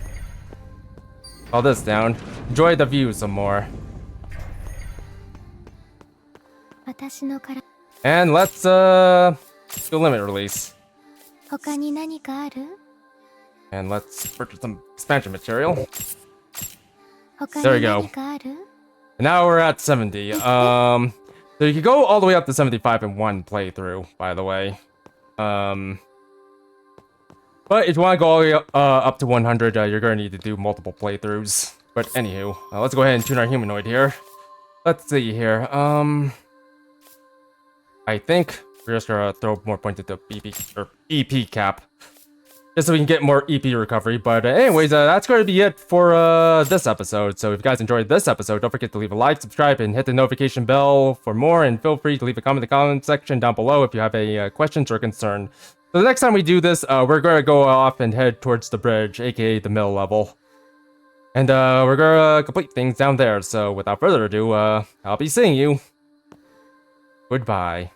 Call this down. Enjoy the view some more. And let's do limit release. And let's purchase some expansion material. There we go. And now we're at 70. So you can go all the way up to 75 in one playthrough, by the way. But if you want to go all the way up to 100, you're gonna need to do multiple playthroughs. But anywho, let's go ahead and tune our humanoid here. Let's see here. I think we're just gonna throw more points into EP cap, just so we can get more EP recovery. But anyways, that's going to be it for this episode. So if you guys enjoyed this episode, don't forget to leave a like, subscribe, and hit the notification bell for more. And feel free to leave a comment in the comment section down below if you have any questions or concern. So the next time we do this, we're going to go off and head towards the bridge, aka the middle level. And we're going to complete things down there. So without further ado, I'll be seeing you. Goodbye.